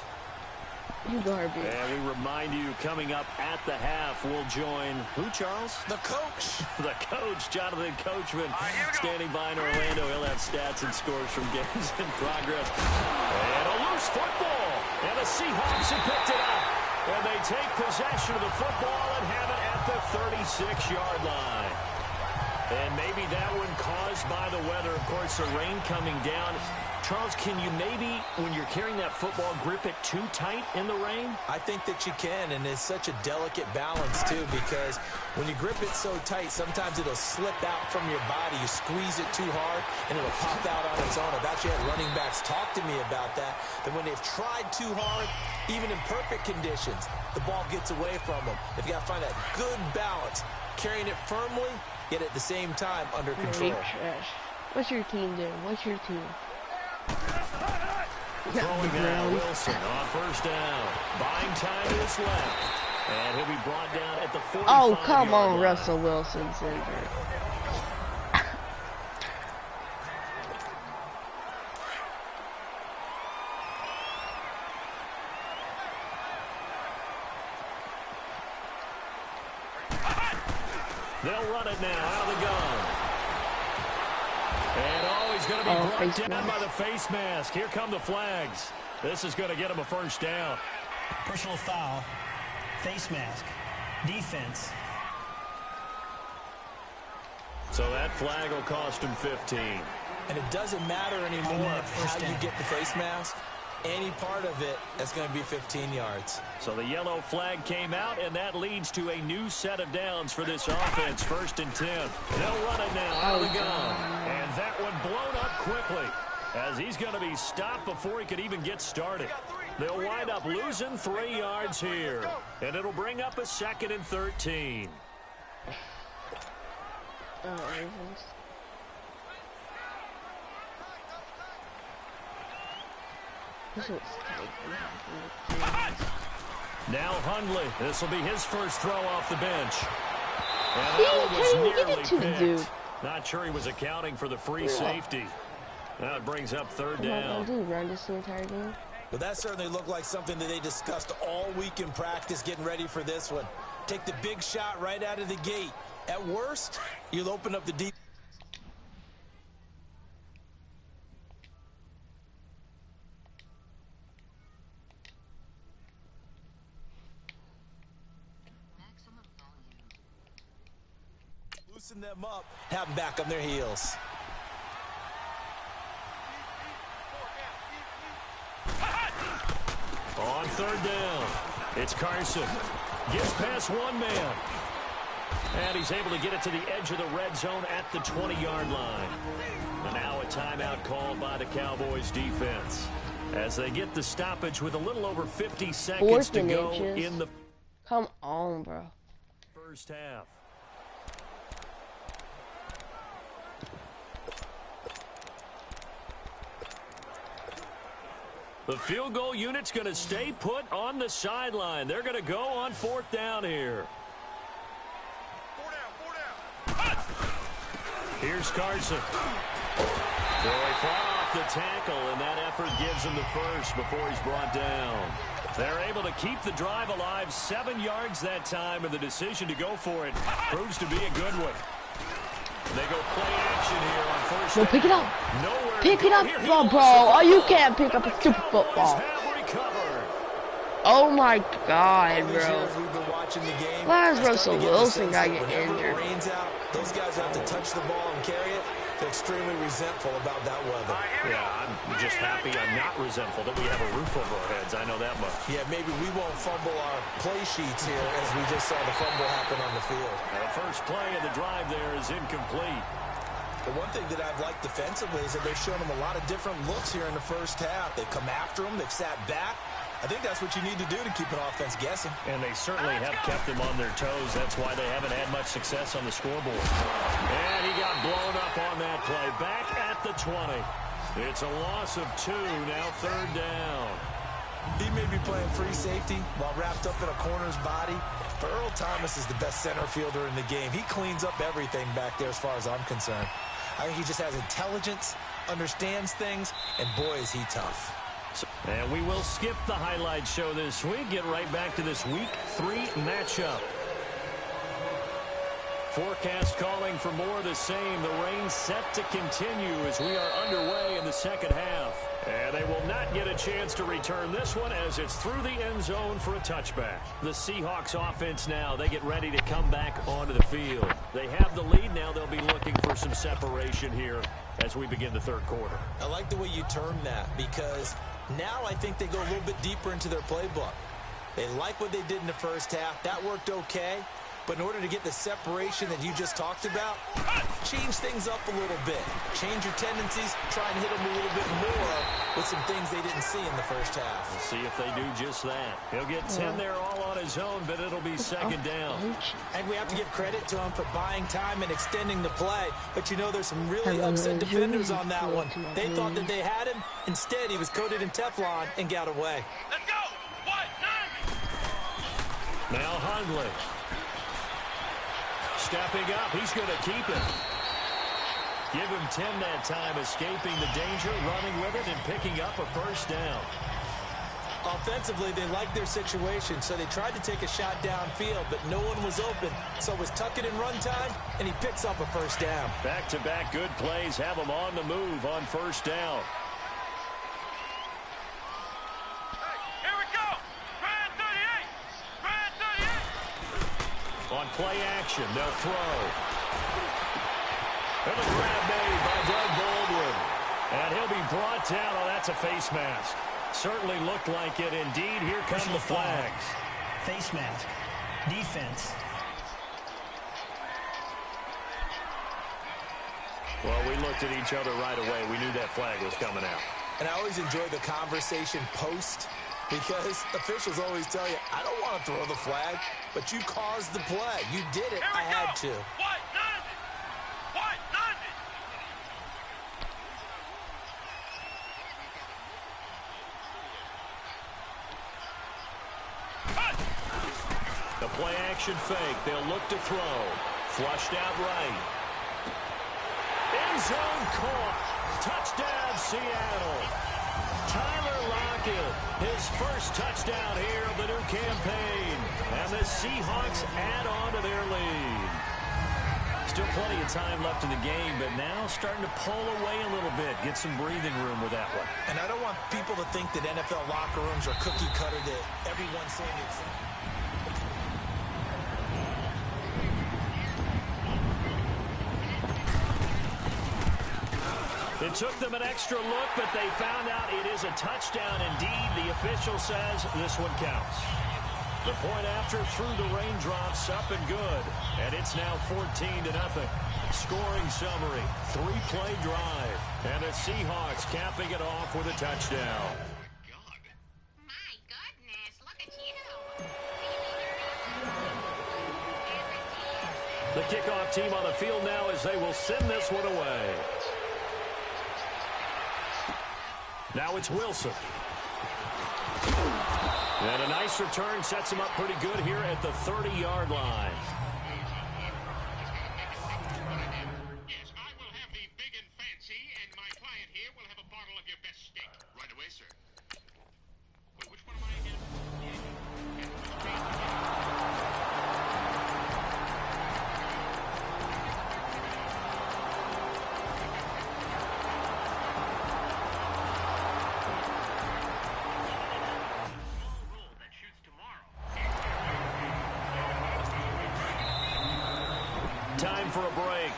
You garbage. And we remind you, coming up at the half, we'll join who, Charles? The coach. The coach, Jonathan Coachman, standing by in Orlando. He'll have stats and scores from games in progress. And a loose football. And the Seahawks have picked it up. And they take possession of the football and have it at the 36-yard line. And maybe that one caused by the weather. Of course, the rain coming down. Charles, can you maybe, when you're carrying that football, grip it too tight in the rain? I think that you can, and it's such a delicate balance, too, because when you grip it so tight, sometimes it'll slip out from your body. You squeeze it too hard, and it'll pop out on its own. I've actually had running backs talk to me about that when they've tried too hard, even in perfect conditions, the ball gets away from them. They've got to find that good balance, carrying it firmly, yet at the same time under control. What's your team doing? What's your team? Throwing now, Wilson on first down. Buying time is left. And he'll be brought down at the 45. Oh, come on, Russell Wilson's injured. They'll run it now out of the gun. And he's going to be brought down by the face mask. Here come the flags. This is going to get him a first down. Personal foul. Face mask. Defense. So that flag will cost him 15. And it doesn't matter anymore how you get the face mask. Any part of it, that's going to be 15 yards. So the yellow flag came out, and that leads to a new set of downs for this offense. 1st and 10. They'll run it now out of the gun. And that one blown up quickly as he's going to be stopped before he could even get started. They'll wind up losing 3 yards here, and it'll bring up a 2nd and 13. Now Hundley. This will be his first throw off the bench. And that one was nearly picked. Not sure he was accounting for the free safety. Now it brings up 3rd down. Run this entire game. But that certainly looked like something that they discussed all week in practice, getting ready for this one. Take the big shot right out of the gate. At worst, you'll open up the deep. Loosen them up, have them back on their heels. On 3rd down, it's Carson. Gets past one man. And he's able to get it to the edge of the red zone at the 20-yard line. And now a timeout called by the Cowboys defense as they get the stoppage with a little over 50 seconds to go in the... Come on, bro. First half. The field goal unit's going to stay put on the sideline. They're going to go on 4th down here. Here's Carson. So they fly off the tackle, and that effort gives him the first before he's brought down. They're able to keep the drive alive, 7 yards that time, and the decision to go for it proves to be a good one. They go play action here on 1st down. Pick it up. Nowhere pick it up, bro. Oh, you can't pick up a stupid football. Oh my God, bro. Why is Russell Wilson got get injured? Those guys have to touch the ball and carry it. They're extremely resentful about that weather. Yeah, I'm just happy I'm not resentful that we have a roof over our heads. I know that much. Yeah, maybe we won't fumble our play sheets here as we just saw the fumble happen on the field. The first play of the drive there is incomplete. The one thing that I've liked defensively is that they've shown them a lot of different looks here in the first half. They've come after them. They've sat back. I think that's what you need to do to keep an offense guessing. And they certainly have kept them on their toes. That's why they haven't had much success on the scoreboard. And he got blown up on that play. Back at the 20. It's a loss of 2. Now 3rd down. He may be playing free safety while wrapped up in a corner's body. But Earl Thomas is the best center fielder in the game. He cleans up everything back there as far as I'm concerned. I think he just has intelligence, understands things, and boy, is he tough. And we will skip the highlight show this week. Get right back to this Week 3 matchup. Forecast calling for more of the same. The rain set to continue as we are underway in the second half. And they will not get a chance to return this one as it's through the end zone for a touchback. The Seahawks offense now, they get ready to come back onto the field. They have the lead now. They'll be looking for some separation here as we begin the third quarter. I like the way you term that because now I think they go a little bit deeper into their playbook. They like what they did in the first half. That worked okay. But in order to get the separation that you just talked about, change things up a little bit. Change your tendencies. Try and hit them a little bit more with some things they didn't see in the first half. We'll see if they do just that. He'll get 10 there all on his own, but it'll be 2nd down. And we have to give credit to him for buying time and extending the play. But you know, there's some really upset defenders on that one. They thought that they had him. Instead, he was coated in Teflon and got away. Let's go! 1, 9! Now Hundley. Stepping up, he's going to keep it. Give him 10 that time, escaping the danger, running with it, and picking up a first down. Offensively, they liked their situation, so they tried to take a shot downfield, but no one was open. So it was tuck it in run time, and he picks up a first down. Back-to-back good plays have them on the move on first down. Here we go. Brand 38. Brand 38. On play action, they'll throw. And a grab made by Doug Baldwin. And he'll be brought down. Oh, that's a face mask. Certainly looked like it. Indeed, here come the flags. Face mask. Defense. Well, we looked at each other right away. We knew that flag was coming out. And I always enjoy the conversation post, because officials always tell you, I don't want to throw the flag, but you caused the play. You did it. I had to. What? None of it. What? None of it. The play action fake. They'll look to throw. Flushed out right. End zone caught. Touchdown, Seattle. Tyler Lockett, his first touchdown here of the new campaign. And the Seahawks add on to their lead. Still plenty of time left in the game, but now starting to pull away a little bit. Get some breathing room with that one. And I don't want people to think that NFL locker rooms are cookie cutter, that everyone's saying the exact. It took them an extra look, but they found out it is a touchdown indeed. The official says this one counts. The point after through the raindrops, up and good. And it's now 14-0. Scoring summary, 3-play drive. And the Seahawks capping it off with a touchdown. My goodness, look at you. The kickoff team on the field now as they will send this one away. Now it's Wilson. And a nice return sets him up pretty good here at the 30-yard line. Yes, I will have the big and fancy, and my client here will have a bottle of your best steak. Right away, sir. Wait, which one am I again? Time for a break.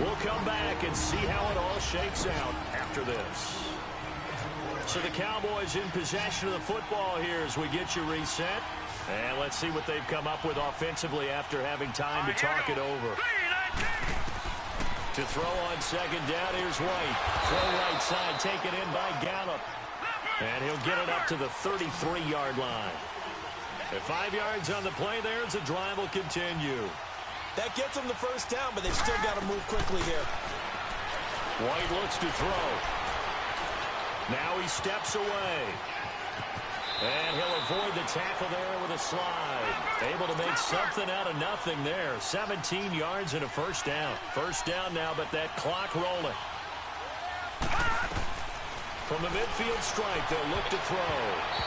We'll come back and see how it all shakes out after this. So the Cowboys in possession of the football here as we get you reset. And let's see what they've come up with offensively after having time to talk it over. To throw on second down, here's White. Throw right side, taken in by Gallup. And he'll get it up to the 33-yard line. At 5 yards on the play there, the drive will continue. That gets them the first down, but they've still got to move quickly here. White looks to throw. Now he steps away. And he'll avoid the tackle there with a slide. Able to make something out of nothing there. 17 yards and a first down. First down now, but that clock rolling. From the midfield stripe, they'll look to throw.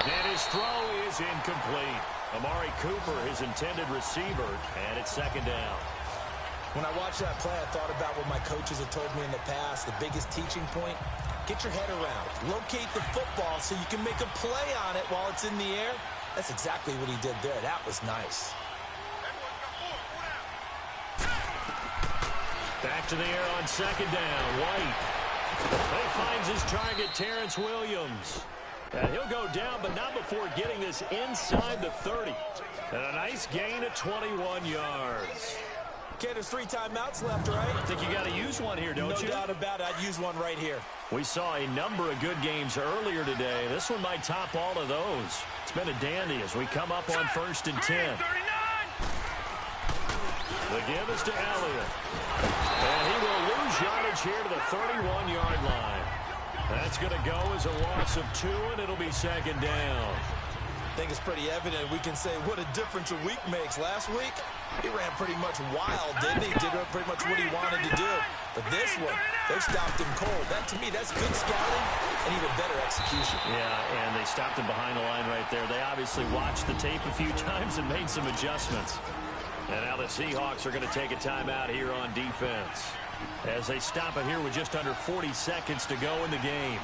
And his throw is incomplete. Amari Cooper, his intended receiver, and it's second down. When I watched that play, I thought about what my coaches have told me in the past. The biggest teaching point, get your head around. Locate the football so you can make a play on it while it's in the air. That's exactly what he did there. That was nice. Back to the air on second down. White. He finds his target, Terrence Williams. And he'll go down, but not before getting this inside the 30. And a nice gain of 21 yards. Okay, there's 3 timeouts left, right? I think you got to use one here, don't you? No doubt about it. I'd use one right here. We saw a number of good games earlier today. This one might top all of those. It's been a dandy as we come up on 1st and 10. The give is to Elliott. And he will lose yardage here to the 31-yard line. That's going to go as a loss of 2, and it'll be second down. think it's pretty evident. We can say what a difference a week makes. Last week, he ran pretty much wild, didn't he? Did pretty much what he wanted to do. But this one, they stopped him cold. That, to me, that's good scouting and even better execution. Yeah, and they stopped him behind the line right there. They obviously watched the tape a few times and made some adjustments. And now the Seahawks are going to take a timeout here on defense as they stop it here with just under 40 seconds to go in the game.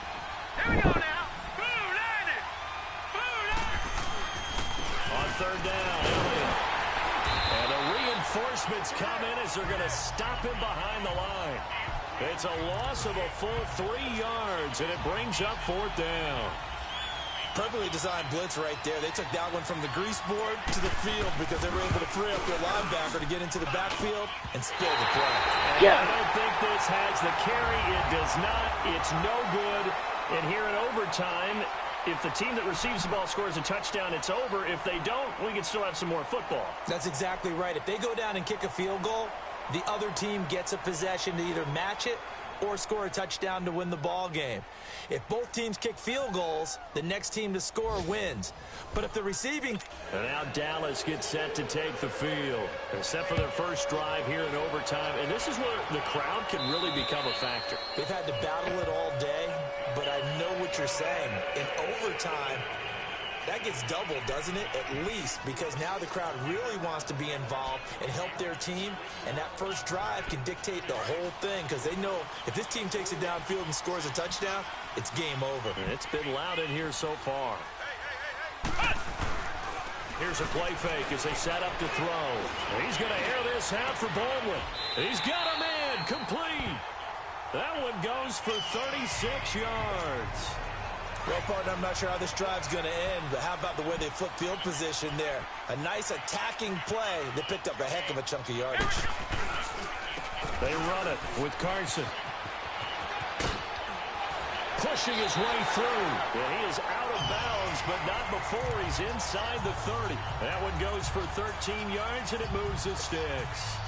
Here we go now. On third down, Elliott. And the reinforcements come in as they're going to stop him behind the line. It's a loss of a full 3 yards, and it brings up fourth down. Perfectly designed blitz right there. They took that one from the grease board to the field because they were able to free up their linebacker to get into the backfield and spill the play. Yeah. I don't think this has the carry. It does not. It's no good. And here in overtime, if the team that receives the ball scores a touchdown, it's over. If they don't, we can still have some more football. That's exactly right. If they go down and kick a field goal, the other team gets a possession to either match it or score a touchdown to win the ball game. If both teams kick field goals, the next team to score wins. But if the receiving... And now Dallas gets set to take the field. They're set for their first drive here in overtime. And this is where the crowd can really become a factor. They've had to battle it all day, but I know what you're saying. In overtime, that gets doubled, doesn't it? At least, because now the crowd really wants to be involved and help their team, and that first drive can dictate the whole thing because they know if this team takes it downfield and scores a touchdown, it's game over. And it's been loud in here so far. Here's a play fake as they set up to throw. And he's going to air this out for Baldwin. He's got a man complete. That one goes for 36 yards. Well, partner, I'm not sure how this drive's going to end, but how about the way they flip field position there? A nice attacking play. They picked up a heck of a chunk of yardage. They run it with Carson. Pushing his way through. Well, he is out of bounds, but not before he's inside the 30. That one goes for 13 yards, and it moves the sticks.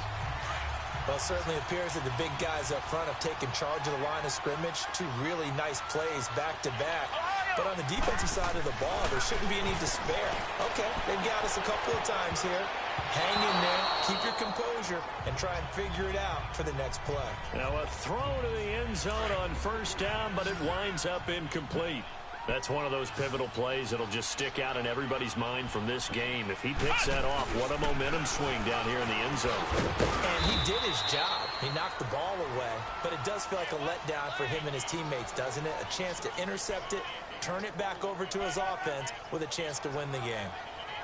Well, it certainly appears that the big guys up front have taken charge of the line of scrimmage. 2 really nice plays back-to-back. But on the defensive side of the ball, there shouldn't be any despair. Okay, they've got us a couple of times here. Hang in there, keep your composure, and try and figure it out for the next play. Now a throw to the end zone on first down, but it winds up incomplete. That's one of those pivotal plays that'll just stick out in everybody's mind from this game. If he picks that off, what a momentum swing down here in the end zone. And he did his job. He knocked the ball away. But it does feel like a letdown for him and his teammates, doesn't it? A chance to intercept it, turn it back over to his offense with a chance to win the game.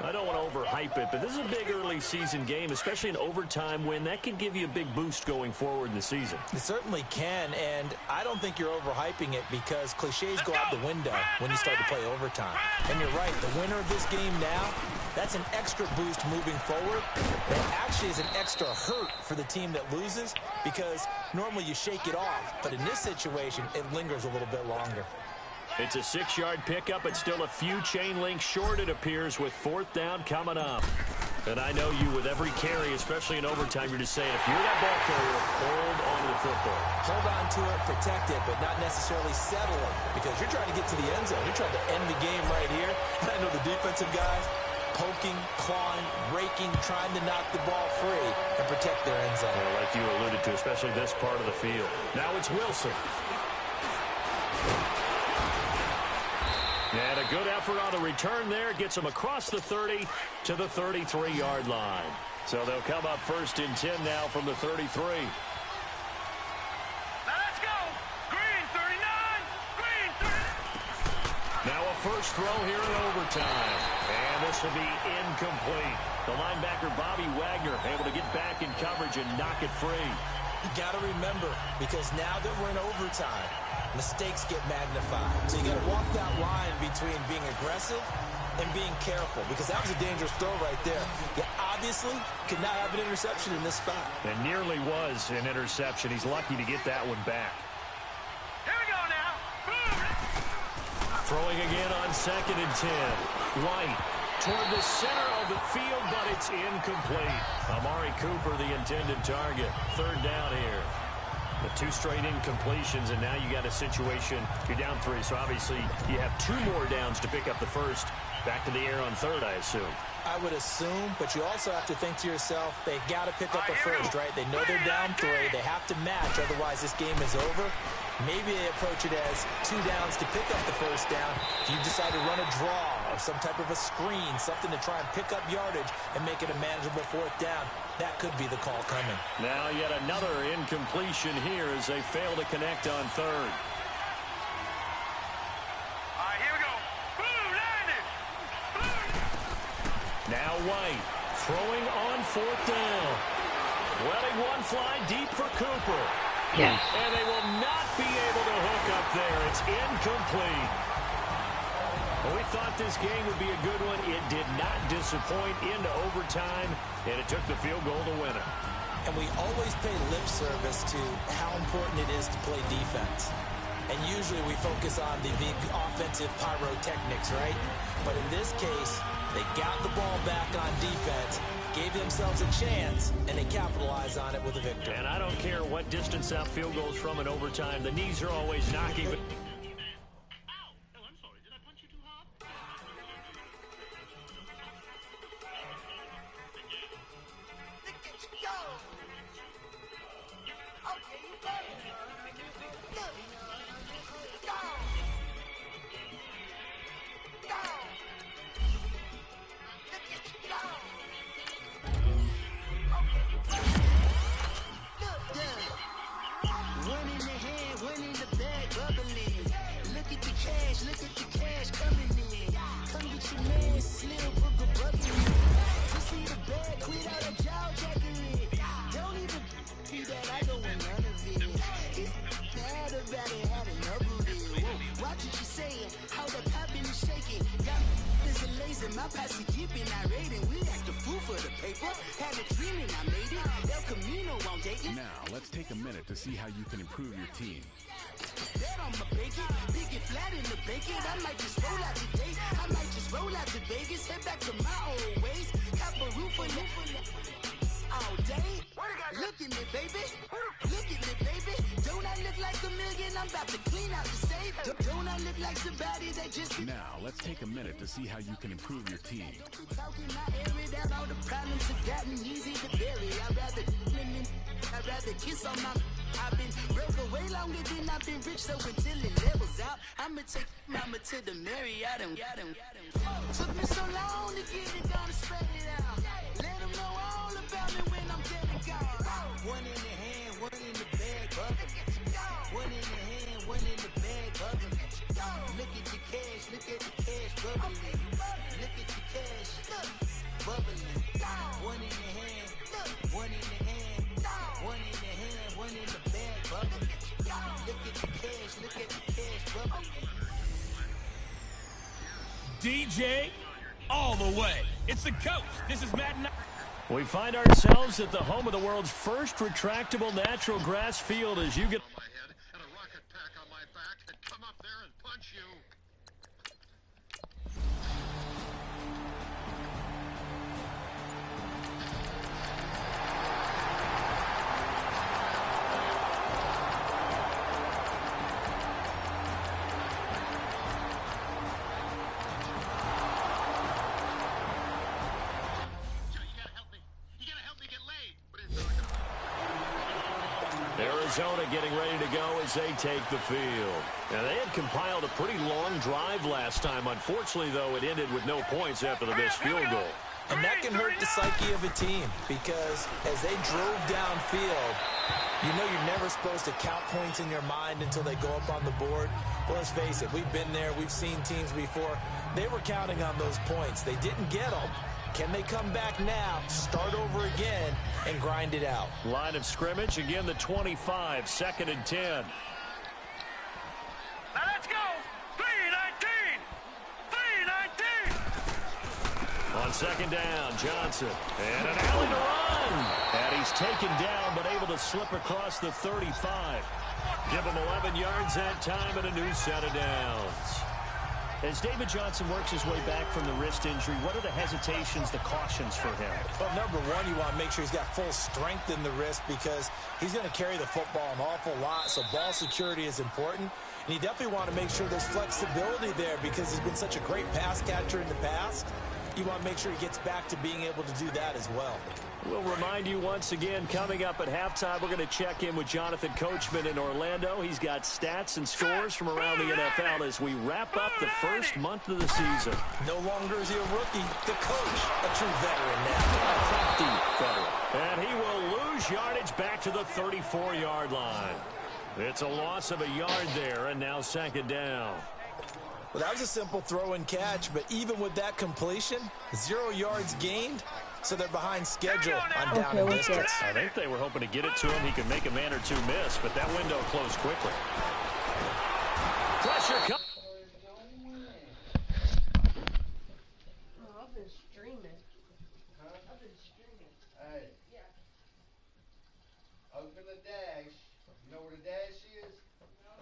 I don't want to overhype it, but this is a big early season game, especially an overtime win. That can give you a big boost going forward in the season. It certainly can, and I don't think you're overhyping it because cliches go out the window when you start to play overtime. And you're right, the winner of this game now, that's an extra boost moving forward. That actually is an extra hurt for the team that loses because normally you shake it off, but in this situation, it lingers a little bit longer. It's a 6-yard pickup. It's still a few chain links short, it appears, with fourth down coming up. And I know you, with every carry, especially in overtime, you're just saying, if you're that ball carrier, hold on to the football. Hold on to it, protect it, but not necessarily settle it because you're trying to get to the end zone. You're trying to end the game right here. And I know the defensive guys poking, clawing, raking, trying to knock the ball free and protect their end zone. Well, like you alluded to, especially this part of the field. Now it's Wilson. And a good effort on the return there. Gets them across the 30 to the 33-yard line. So they'll come up first and 10 now from the 33. Now let's go. Green 39. Green 39. Now a first throw here in overtime. And this will be incomplete. The linebacker, Bobby Wagner, able to get back in coverage and knock it free. You got to remember, because now that we're in overtime, mistakes get magnified. So you got to walk that line between being aggressive and being careful, because that was a dangerous throw right there. You obviously could not have an interception in this spot. And nearly was an interception. He's lucky to get that one back. Here we go now. Throwing again on 2nd and 10. White toward the center of the field, but it's incomplete. Amari Cooper, the intended target. Third down here. The 2 straight incompletions, and now you got a situation. You're down 3, so obviously you have 2 more downs to pick up the first. Back to the air on 3rd, I assume. I would assume, but you also have to think to yourself, they got to pick up a first, right? They know they're down 3. They have to match, otherwise this game is over. Maybe they approach it as 2 downs to pick up the first down. If you decide to run a draw or some type of a screen, something to try and pick up yardage and make it a manageable 4th down, that could be the call coming. Now yet another incompletion here as they fail to connect on 3rd. Now White throwing on 4th down. Letting one fly deep for Cooper. Yes. And they will not be able to hook up there. It's incomplete. Well, we thought this game would be a good one. It did not disappoint into overtime, and it took the field goal to win it. And we always pay lip service to how important it is to play defense. And usually we focus on the big offensive pyrotechnics, right? But in this case, they got the ball back on defense, gave themselves a chance, and they capitalized on it with a victory. And I don't care what distance that field goes from in overtime. The knees are always knocking. But I'm sorry. Did I punch you too hard? Look at you go. Okay, you got it. Go. Go. One in the hand, one in the bag, bubbling. Look at the cash coming in. Come get your man, Slim, book a bubbling. To see the bag, quit out a jaw jackery. Don't even be that, I don't want none of it. He's mad about it, had enough of it. Whoa, watch what you saying, how the poppin' is shaking. Got is a laser, my posse keeping irate, and we act a fool for the paper. Had a dream and I made it. El Camino on dating. Now, let's take a minute to see how you can improve your team. Bet on my bacon, big it flat in the bacon. I might just roll out today. I might just roll out to Vegas, head back to my old ways. Cop a roof for all day. Look at me, baby. Look at me, baby. Don't I look like $1 million? I'm about to clean out the safe. Don't I look like somebody that just... Now, let's take a minute to see how you can improve your team. Talking, I air it out. All the problems have gotten easy to bury. I'd rather kiss on my... I've been broke way longer than I've been rich, so until it levels out, I'ma take mama to the Marriott and got him. Took me so long to get it, gonna spread it out. Let them know all about me when I'm dead and gone. One in the hand, one in the bag, bubbling. One in the hand, one in the bag, bubbling. Look at the cash, bubbling. Look at the cash, bubbling. One in the hand, one in the hand, one in the hand, one in the bag, bubbling. Look at the cash, bubbling. DJ, all the way. It's the coach. This is Matt. We find ourselves at the home of the world's first retractable natural grass field as you get... My head and a rocket pack on my back and come up there and punch you. Arizona getting ready to go as they take the field. Now, they had compiled a pretty long drive last time. Unfortunately, though, it ended with no points after the missed field goal. And that can hurt the psyche of a team because as they drove downfield, you know you're never supposed to count points in your mind until they go up on the board. Well, let's face it, we've been there. We've seen teams before. They were counting on those points. They didn't get them. Can they come back now, start over again, and grind it out? Line of scrimmage, again the 25, 2nd and 10. Now let's go. 3-19. 3-19. On 2nd down, Johnson. And an alley to run. And he's taken down, but able to slip across the 35. Give him 11 yards that time and a new set of downs. As David Johnson works his way back from the wrist injury, what are the hesitations, the cautions for him? Well, number one, you want to make sure he's got full strength in the wrist because he's going to carry the football an awful lot, so ball security is important. And you definitely want to make sure there's flexibility there because he's been such a great pass catcher in the past. You want to make sure he gets back to being able to do that as well. We'll remind you once again, coming up at halftime, we're going to check in with Jonathan Coachman in Orlando. He's got stats and scores from around the NFL as we wrap up the first month of the season. No longer is he a rookie, the coach, a true veteran now. A crafty veteran. And he will lose yardage back to the 34-yard line. It's a loss of a yard there, and now second down. Well, that was a simple throw and catch, but even with that completion, 0 yards gained. So they're behind schedule on down and distance. I think they were hoping to get it to him. He could make a man or two miss, but that window closed quickly. Pressure comes. I've been streaming. I've been streaming. Hey. Yeah. Open the dash. You know where the dash is? Huh?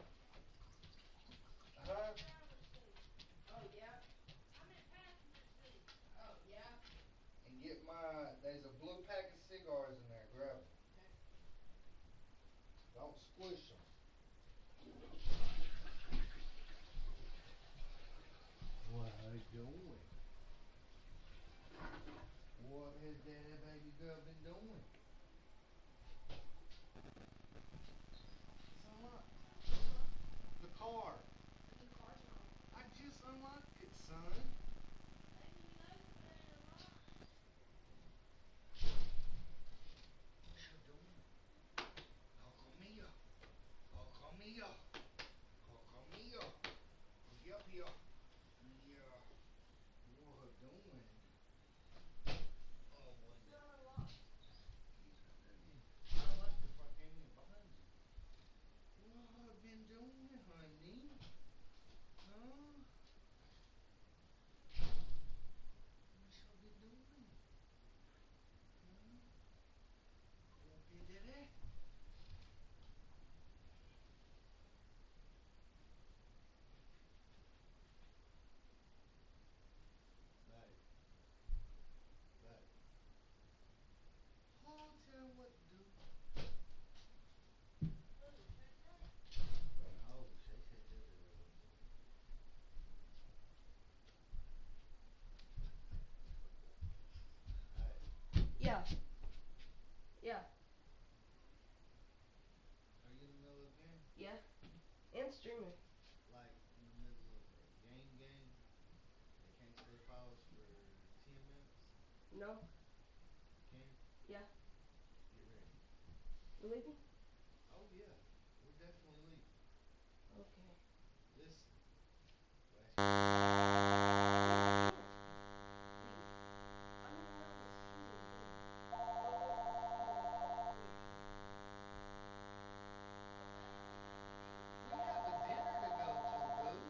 Oh, yeah. Oh, yeah. And get there's a blue pack of cigars in there. Grab them. Don't squish them. What are you doing? What has that baby girl been doing? The car. I just unlocked it, son. Yeah. Yeah. Are you in the middle of the game? Yeah. And streaming. Like in the middle of a game? They can't stay paused for 10 minutes? No. Can? Yeah. Get ready. We're leaving? Oh yeah, we're definitely leaving. Okay. Listen. We have a dinner to go to, boo.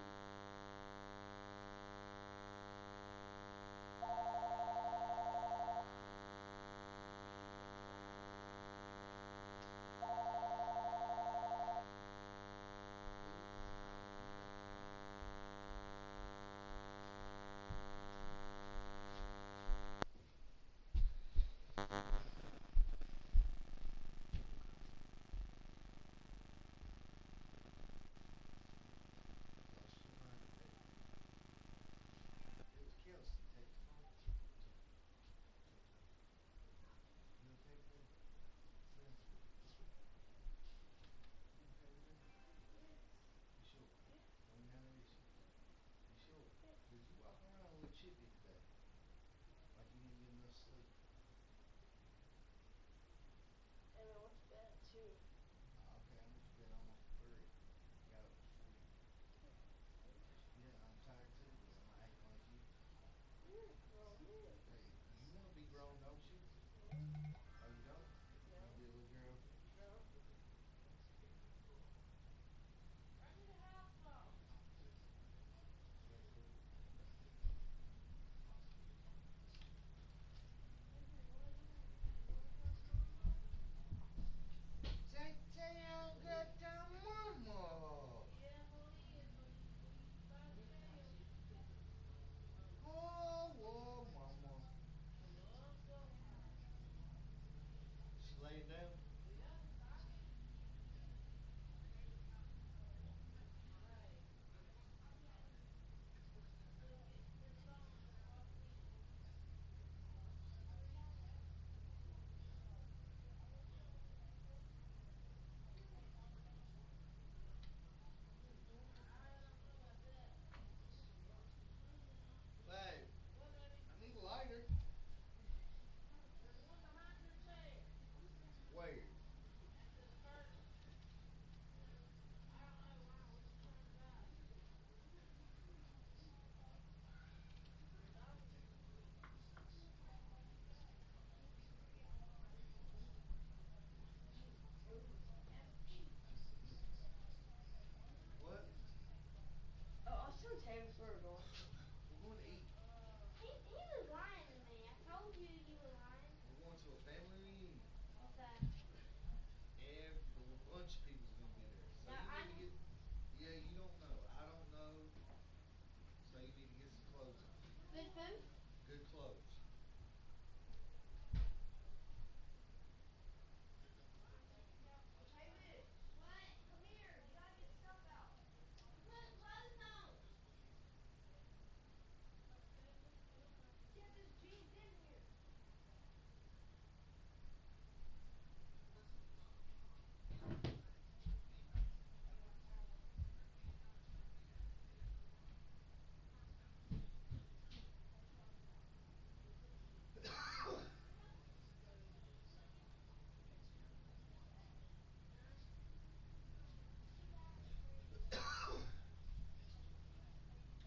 Good clothes.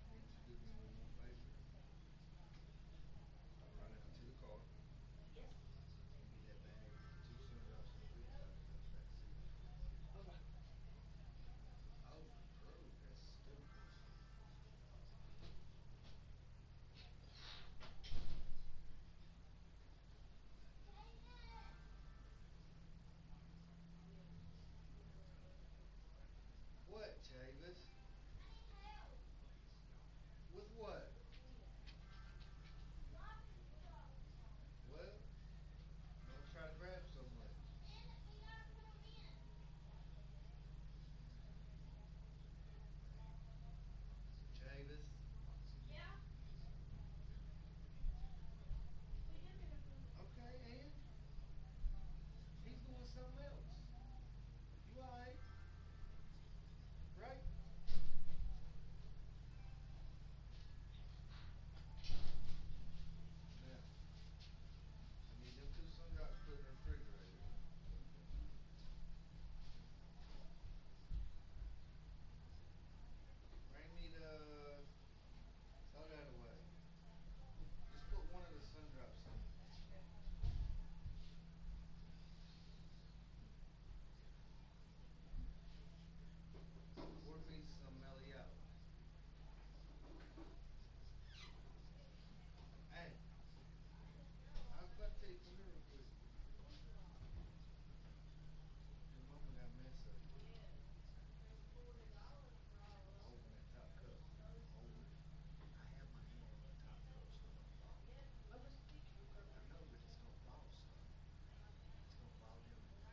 Won't you do me one more favor? Run out to the car. Give me that bag with the 2 sun drops and the freeze drying in the back seat. Oh, bro, that's stupid. What, Chavis? With what? Well, don't try to grab so much. Chavis. Okay, and he's doing something else. You alright? Right? Now, I need them 2 sun drops put in the refrigerator. Bring me the. Throw that away. Just put one of the sun drops in it. Pour me some Melio. Hey, I was about to tell you, come here real quick. Your mama got a mess up. Holding that top cup. Hold it. I have my hand on the top cup so it don't fall. I know, but it's gonna fall some. It's gonna fall down there.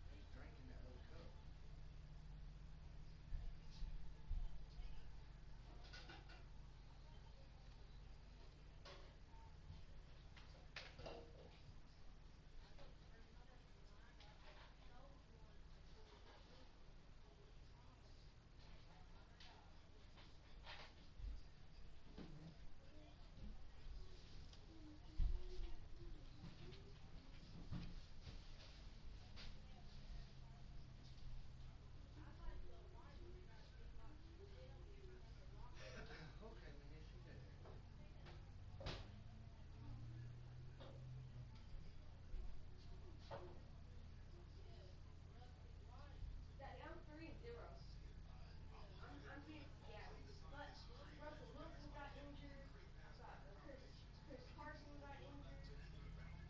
He's drinking that other cup. Okay, man, sit there.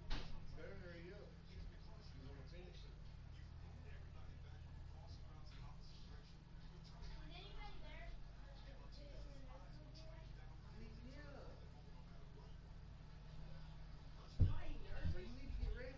You better hurry up. You wanna finish it? I mean, yeah. So you need to get ready.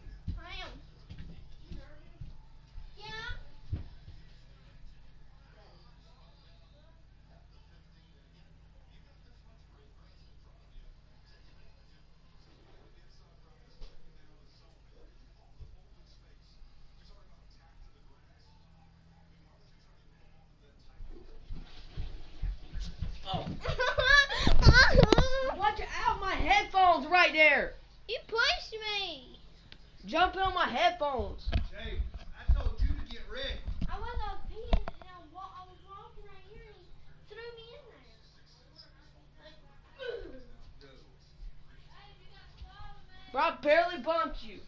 Oh. Watch out, my headphones right there. You pushed me. Jumping on my headphones. Jay, I told you to get ready. I was peeing and I was walking right here and he threw me in there. Good. Bro, I barely bumped you.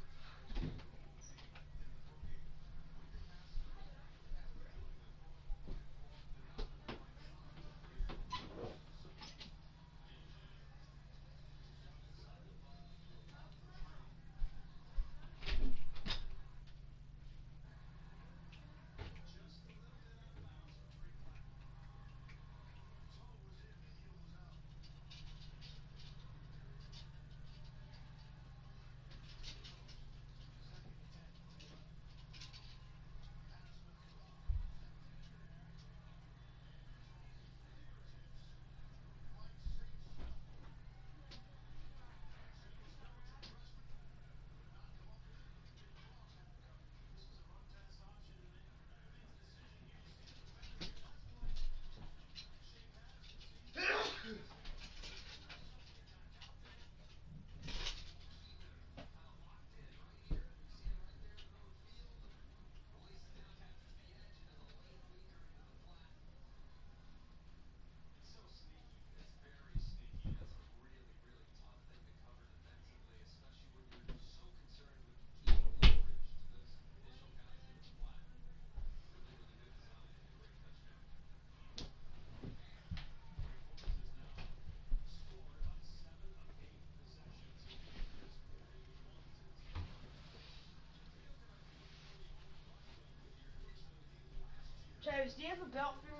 Travis, do you have a belt for me?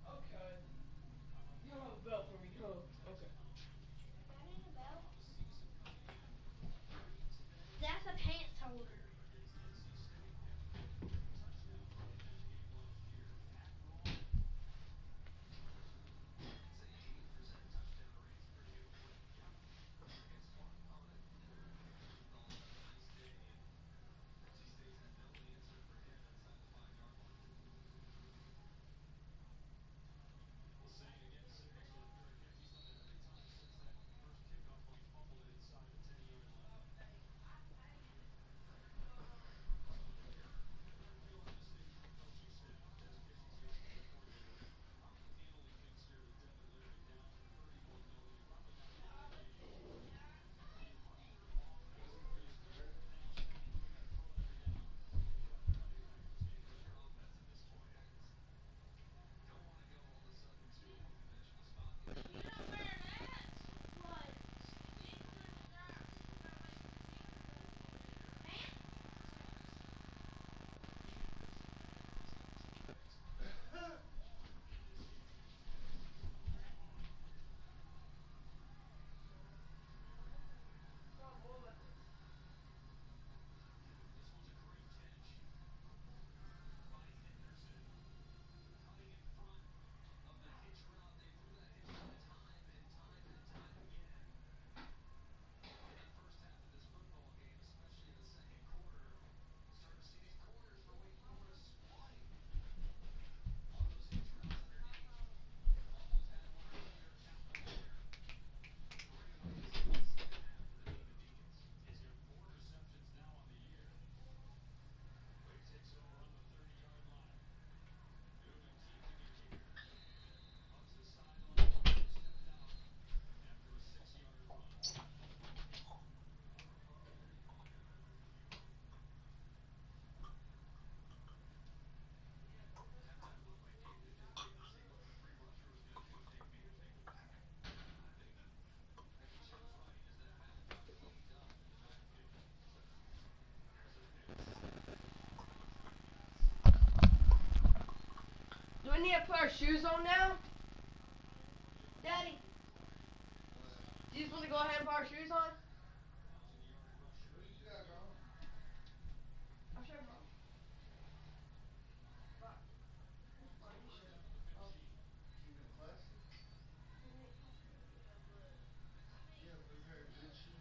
Okay. You don't have a belt for me, huh? Okay. That ain't a belt. That's a pants holder. Do I need to put our shoes on now? Daddy, do you supposed to go ahead and put our shoes on? What you got on? I'll show you, Mom. But, it's fine, you should have. Oh. Keep it classy? Yeah, but a pair of good shoes.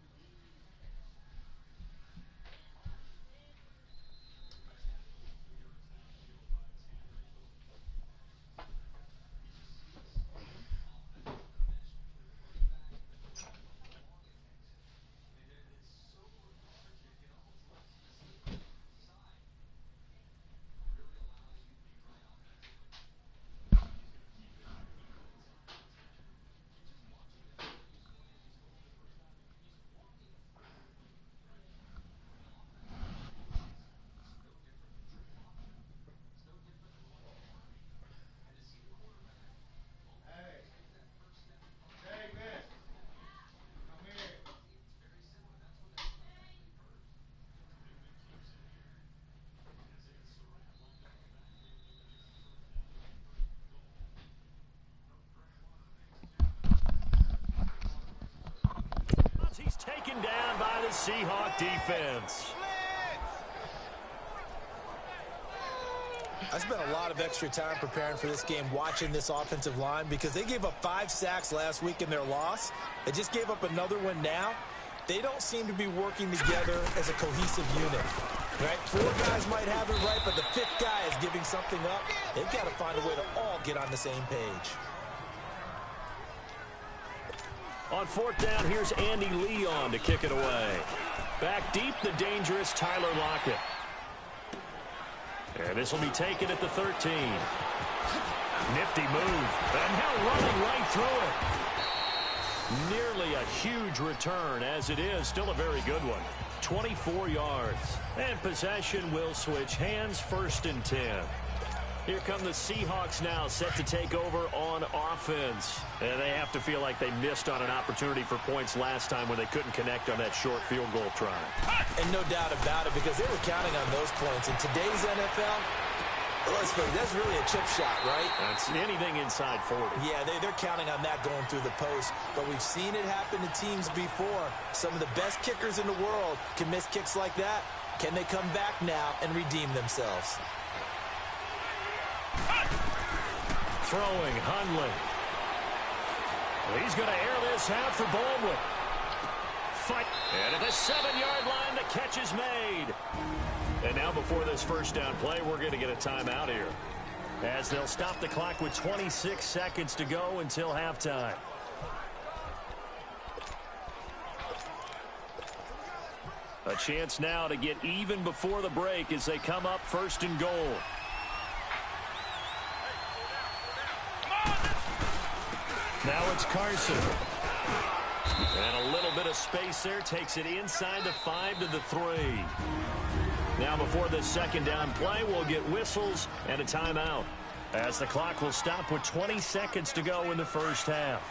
Hey, Davis, come here. He's taken down by the Seahawk defense. I spent a lot of extra time preparing for this game, watching this offensive line, because they gave up 5 sacks last week in their loss. They just gave up another one now. They don't seem to be working together as a cohesive unit. Right? 4 guys might have it right, but the 5th guy is giving something up. They've got to find a way to all get on the same page. On 4th down, here's Andy Leon to kick it away. Back deep, the dangerous Tyler Lockett. And this will be taken at the 13. Nifty move. And now running right through it. Nearly a huge return, as it is still a very good one. 24 yards. And possession will switch hands, 1st and 10. Here come the Seahawks now, set to take over on offense. And they have to feel like they missed on an opportunity for points last time when they couldn't connect on that short field goal try. And no doubt about it, because they were counting on those points. In today's NFL, let's face it, that's really a chip shot, right? That's anything inside 40. Yeah, they're counting on that going through the post. But we've seen it happen to teams before. Some of the best kickers in the world can miss kicks like that. Can they come back now and redeem themselves? Throwing, Hundley. He's going to air this out for Baldwin. Fight. And at the 7-yard line, the catch is made. And now before this first down play, we're going to get a timeout here, as they'll stop the clock with 26 seconds to go until halftime. A chance now to get even before the break as they come up 1st and goal. Now it's Carson. And a little bit of space there, takes it inside the 5 to the 3. Now before this second down play, we'll get whistles and a timeout, as the clock will stop with 20 seconds to go in the first half.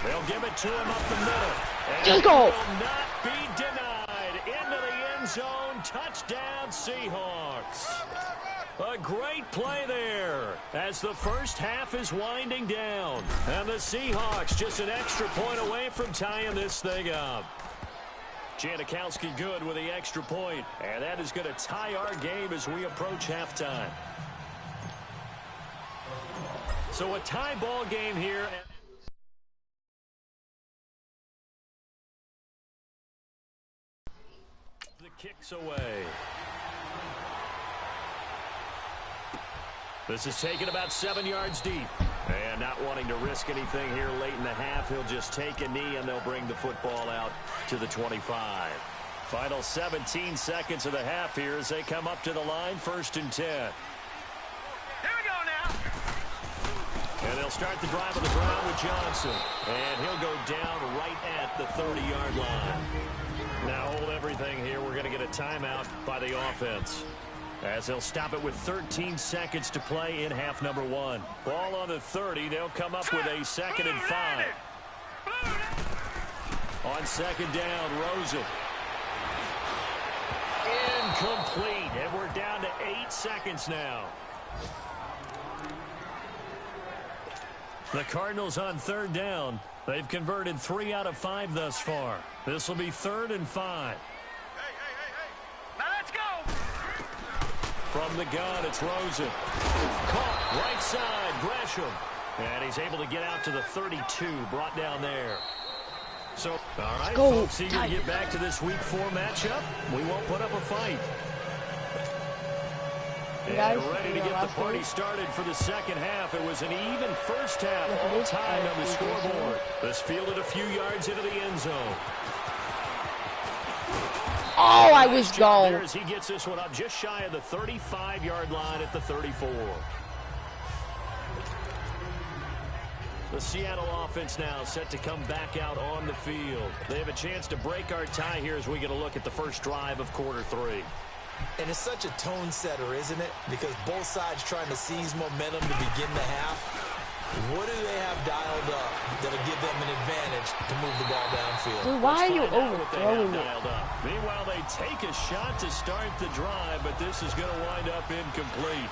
They'll give it to him up the middle. And just go. Will not be denied. Into the end zone. Touchdown, Seahawks. A great play there as the first half is winding down. And the Seahawks just an extra point away from tying this thing up. Janikowski good with the extra point. And that is going to tie our game as we approach halftime. So a tie ball game here. The kicks away. This is taken about 7 yards deep. And not wanting to risk anything here late in the half, he'll just take a knee and they'll bring the football out to the 25. Final 17 seconds of the half here as they come up to the line, 1st and 10. Here we go now. And they'll start the drive on the ground with Johnson. And he'll go down right at the 30-yard line. Now hold everything here. We're going to get a timeout by the offense, as they'll stop it with 13 seconds to play in half number 1. Ball on the 30. They'll come up with a 2nd and 5. On 2nd down, Rosen. Incomplete. And we're down to 8 seconds now. The Cardinals on 3rd down. They've converted 3 out of 5 thus far. This will be 3rd and 5. Now let's go. From the gun, it's Rosen. Caught right side, Gresham. And he's able to get out to the 32, brought down there. So, all right, folks, eager to get back to this Week 4 matchup. We won't put up a fight. And ready to get the party started for the second half. It was an even first half, all tied on the scoreboard. This fielded a few yards into the end zone. Oh, I was gone. As he gets this one up just shy of the 35-yard line at the 34. The Seattle offense now set to come back out on the field. They have a chance to break our tie here as we get a look at the first drive of quarter 3. And it's such a tone setter, isn't it? Because both sides trying to seize momentum to begin the half. What do they have dialed up that'll give them an advantage to move the ball downfield? Dude, why are you overthrowing it? Meanwhile, they take a shot to start the drive, but this is going to wind up incomplete.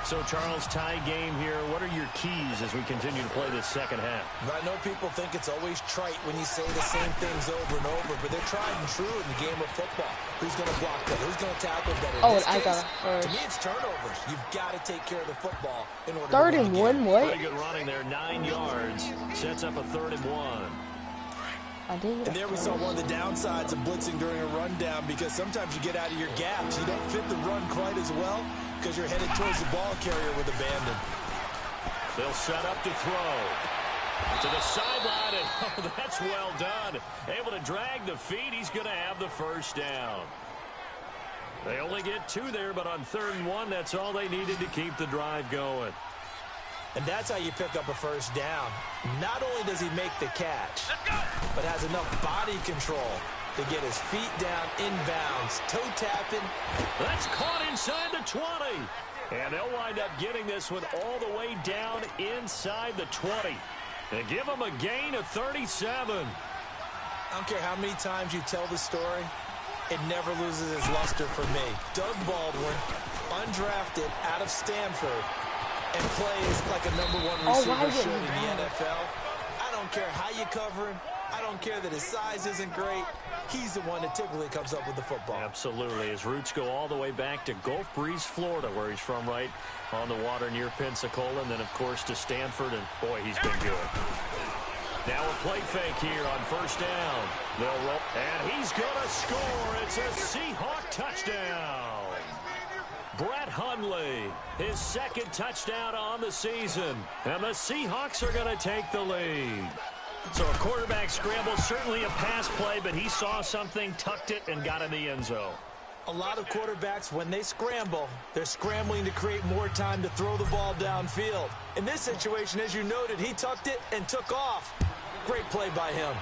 So, Charles, tie game here. What are your keys as we continue to play this second half? I know people think it's always trite when you say the same things over and over, but they're tried and true in the game of football. Who's going to block better? Who's going to tackle better? Oh, I got it first. To me, it's turnovers. You've got to take care of the football in order 3rd to and 1, what? Pretty good running there, 9 yards. Sets up a 3rd and 1. And there we saw one of the downsides of blitzing during a rundown, because sometimes you get out of your gaps. You don't fit the run quite as well because you're headed towards the ball carrier with abandon. They'll set up to throw. To the sideline, and oh, that's well done. Able to drag the feet. He's going to have the first down. They only get 2 there, but on 3rd and 1, that's all they needed to keep the drive going. And that's how you pick up a first down. Not only does he make the catch, but has enough body control to get his feet down inbounds, toe tapping. That's caught inside the 20. And they'll wind up getting this one all the way down inside the 20. They give them a gain of 37. I don't care how many times you tell the story, it never loses its luster for me. Doug Baldwin, undrafted out of Stanford, and plays like a #1 receiver should in the NFL. I don't care how you cover him. I don't care that his size isn't great. He's the one that typically comes up with the football. Absolutely. His roots go all the way back to Gulf Breeze, Florida, where he's from, right on the water near Pensacola, and then, of course, to Stanford, and, boy, he's been good. Now a play fake here on 1st down. They'll roll, and he's going to score. It's a Seahawk touchdown. Brett Hundley, his 2nd touchdown on the season, and the Seahawks are going to take the lead. So a quarterback scramble, certainly a pass play, but he saw something, tucked it, and got in the end zone. A lot of quarterbacks, when they scramble, they're scrambling to create more time to throw the ball downfield. In this situation, as you noted, he tucked it and took off. Great play by him.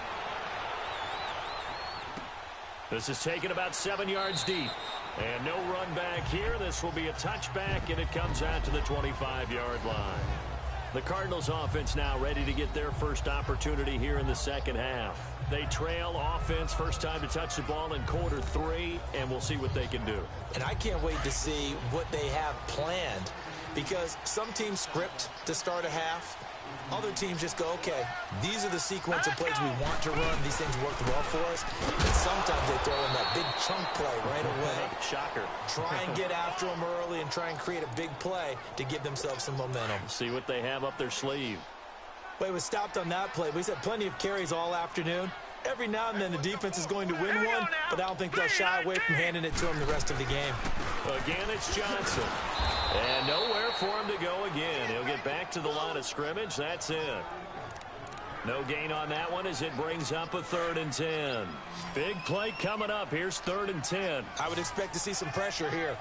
This is taken about 7 yards deep. And no run back here. This will be a touchback, and it comes out to the 25-yard line. The Cardinals offense now ready to get their first opportunity here in the 2nd half. They trail offense, first time to touch the ball in quarter 3, and we'll see what they can do. And I can't wait to see what they have planned, because some teams script to start a half. Other teams just go, okay, these are the sequence of plays we want to run. These things work well for us. And sometimes they throw in that big chunk play right away. Shocker. Try and get after them early and try and create a big play to give themselves some momentum. See what they have up their sleeve. Wait, we stopped on that play. We had plenty of carries all afternoon. Every now and then the defense is going to win one, but I don't think they'll shy away from handing it to them the rest of the game. Again, it's Johnson. And nowhere for him to go again. He'll get back to the line of scrimmage. That's it. No gain on that one as it brings up a 3rd and 10. Big play coming up. Here's 3rd and 10. I would expect to see some pressure here.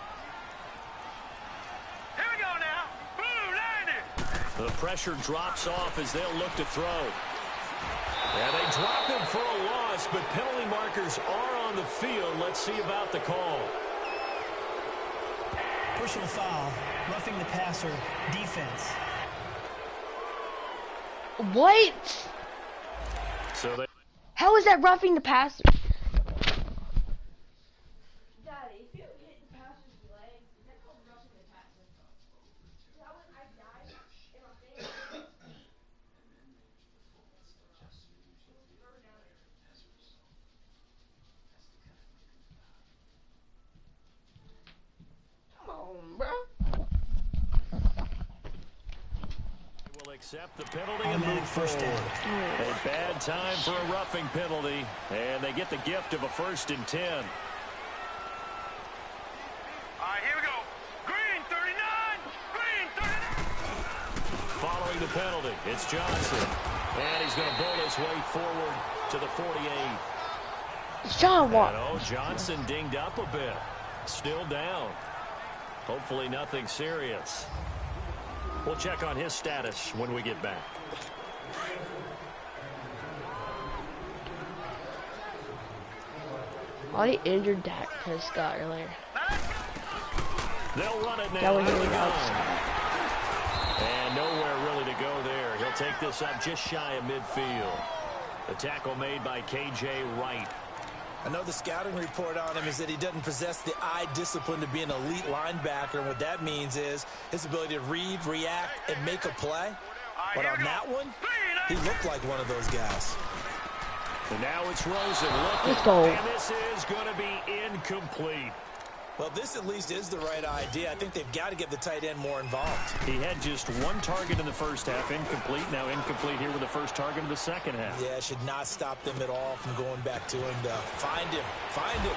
Here we go now. Blue 90. The pressure drops off as they'll look to throw. And they drop him for a loss, but penalty markers are on the field. Let's see about the call. Personal foul, roughing the passer, defense. What? So they. How is that roughing the passer? Daddy, if you hit the passer's leg, is that called roughing the passer? That when I died in my face. Come on, bro. Will accept the penalty and move forward. A bad time for a roughing penalty, and they get the gift of a 1st and 10. All right, here we go. Green 39. Green 39. Following the penalty, it's Johnson. And he's going to bowl his way forward to the 48. John Watt. And, Johnson dinged up a bit. Still down. Hopefully nothing serious. We'll check on his status when we get back. I injured Dak Prescott earlier. They'll run it now. That was really bad. And nowhere really to go there. He'll take this up just shy of midfield. The tackle made by K.J. Wright. I know the scouting report on him is that he doesn't possess the eye discipline to be an elite linebacker, and what that means is his ability to read, react, and make a play. But on that one, he looked like one of those guys. And now it's Rosen looking. Let's go. And this is going to be incomplete. Well, this at least is the right idea. I think they've got to get the tight end more involved. He had just 1 target in the first half, incomplete. Now incomplete here with the first target of the second half. Yeah, should not stop them at all from going back to him to find him. Find him.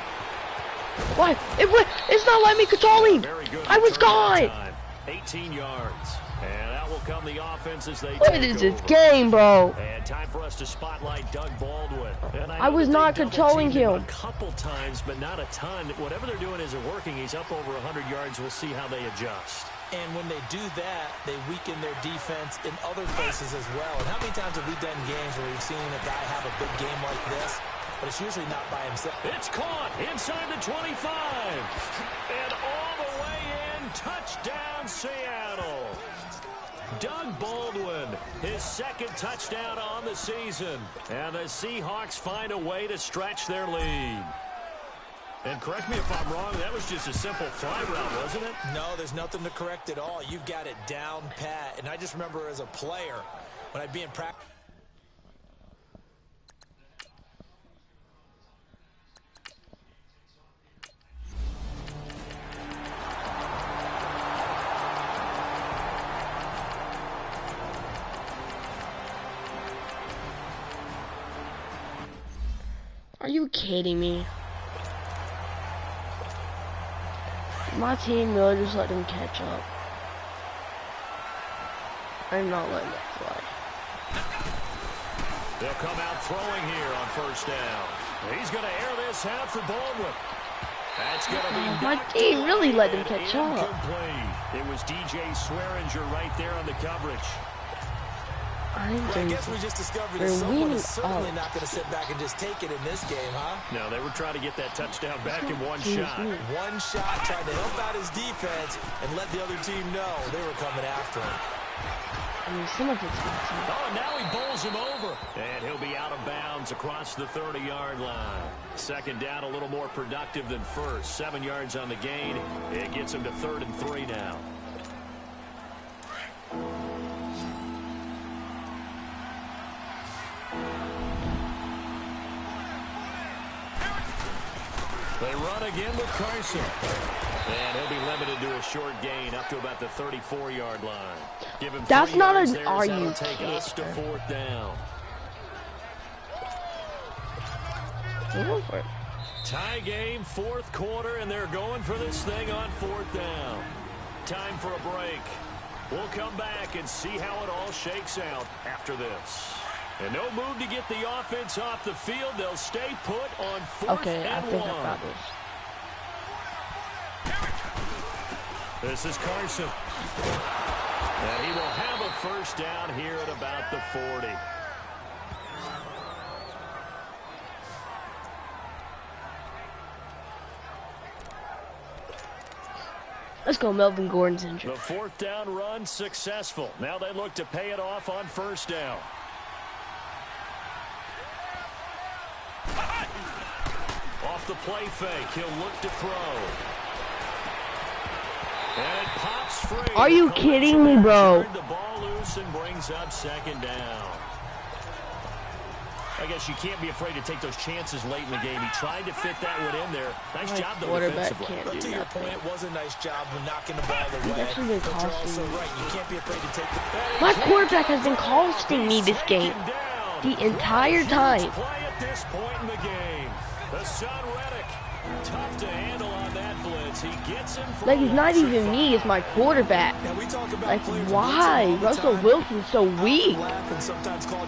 Why? It's not letting me control him. Very good. I was gone. Time. 18 yards. And that will come the offense as they What take is this over. game, bro? And time for us to spotlight Doug Baldwin. And I was not controlling him. A couple times, but not a ton. Whatever they're doing isn't working. He's up over 100 yards. We'll see how they adjust. And when they do that, they weaken their defense in other places as well. And how many times have we done games where we've seen a guy have a big game like this, but it's usually not by himself. It's caught inside the 25. And all the way in, touchdown Seattle. Doug Baldwin, his second touchdown on the season. And the Seahawks find a way to stretch their lead. And correct me if I'm wrong, that was just a simple fly route, wasn't it? No, there's nothing to correct at all. You've got it down pat. And I just remember as a player, when I'd be in practice. Are you kidding me? My team really just let him catch up. I'm not letting it fly. They'll come out throwing here on first down. He's going to air this out for Baldwin. That's going to be my team really let him catch up. Incomplete. It was DJ Swearinger right there on the coverage. I guess we just discovered that someone is certainly not going to sit back and just take it in this game, huh? No, they were trying to get that touchdown back in one shot. One shot, trying to help out his defense and let the other team know they were coming after him. Oh, now he bowls him over. And he'll be out of bounds across the 30-yard line. Second down, a little more productive than first. 7 yards on the gain. It gets him to 3rd and 3 now. They run again with Carson. And he'll be limited to a short gain up to about the 34-yard line. Give him That's not an are you take us to 4th down. Tie game, 4th quarter, and they're going for this thing on 4th down. Time for a break. We'll come back and see how it all shakes out after this. And no move to get the offense off the field. They'll stay put on 4th and 1. I think This is Carson. And he will have a first down here at about the 40. Let's go, Melvin Gordon's injured. The 4th down run successful. Now they look to pay it off on first down. Off the play fake, he'll look to throw. And it pops free. Are you kidding me, bro? The ball loose and brings up 2nd down. I guess you can't be afraid to take those chances late in the game. He tried to fit that one in there. Nice job, though, defensively. But to your point, it was a nice job of knocking the ball away. But you're also right. You can't be afraid to take the... My quarterback has been costing me this game the entire time. Play at this point in the game. The son Reddick, tough to handle on that blitz. He gets him. Like, it's not even me, it's my quarterback. Like, why? Russell Wilson's so weak.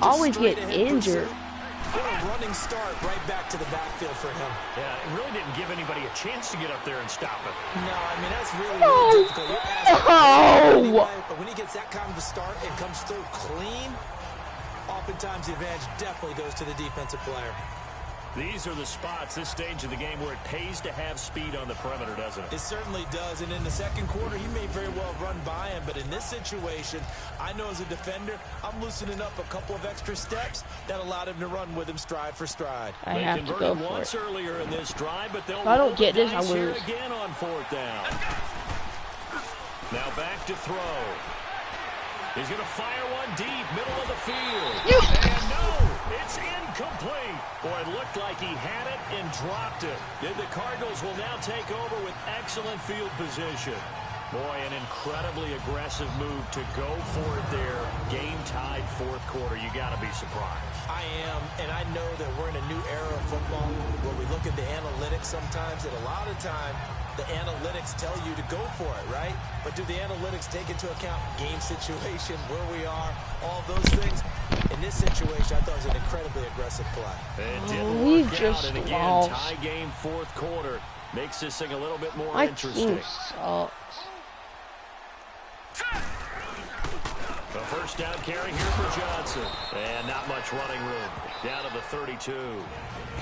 Always get injured. A running start right back to the backfield for him. Yeah, it really didn't give anybody a chance to get up there and stop it. No, I mean, that's really difficult. You're asking anyway, but when he gets that kind of a start and comes through clean, oftentimes the advantage definitely goes to the defensive player. These are the spots, this stage of the game, where it pays to have speed on the perimeter, doesn't it? It certainly does, and in the second quarter, he may very well run by him, but in this situation, I know as a defender, I'm loosening up a couple of extra steps that allowed him to run with him stride for stride. I have to go for once it. Earlier in this drive, but they'll if I don't get this, I lose. Again on 4th down. Now back to throw. He's going to fire one deep, middle of the field. And no, it's incomplete. Boy, it looked like he had it and dropped it. The Cardinals will now take over with excellent field position. Boy, an incredibly aggressive move to go for it there. Game-tied 4th quarter. You got to be surprised. I am, and I know that we're in a new era of football where we look at the analytics sometimes, and a lot of time the analytics tell you to go for it, right? But do the analytics take into account game situation, where we are, all those things? In this situation, I thought it was an incredibly aggressive play. It didn't work out, and again, tie game fourth quarter. Makes this thing a little bit more interesting. Sucks. The first down carry here for Johnson. And not much running room. Down to the 32.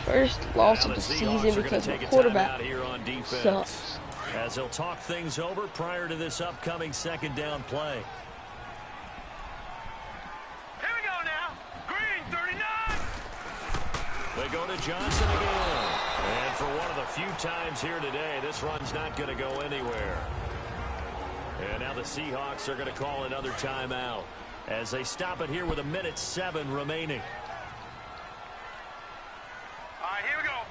First loss of the season because the quarterback here on defense. sucks. As they'll talk things over prior to this upcoming second down play. Here we go now. Green 39. They go to Johnson again. And for one of the few times here today, this run's not going to go anywhere. And now the Seahawks are going to call another timeout as they stop it here with 1:07 remaining. All right, here we go.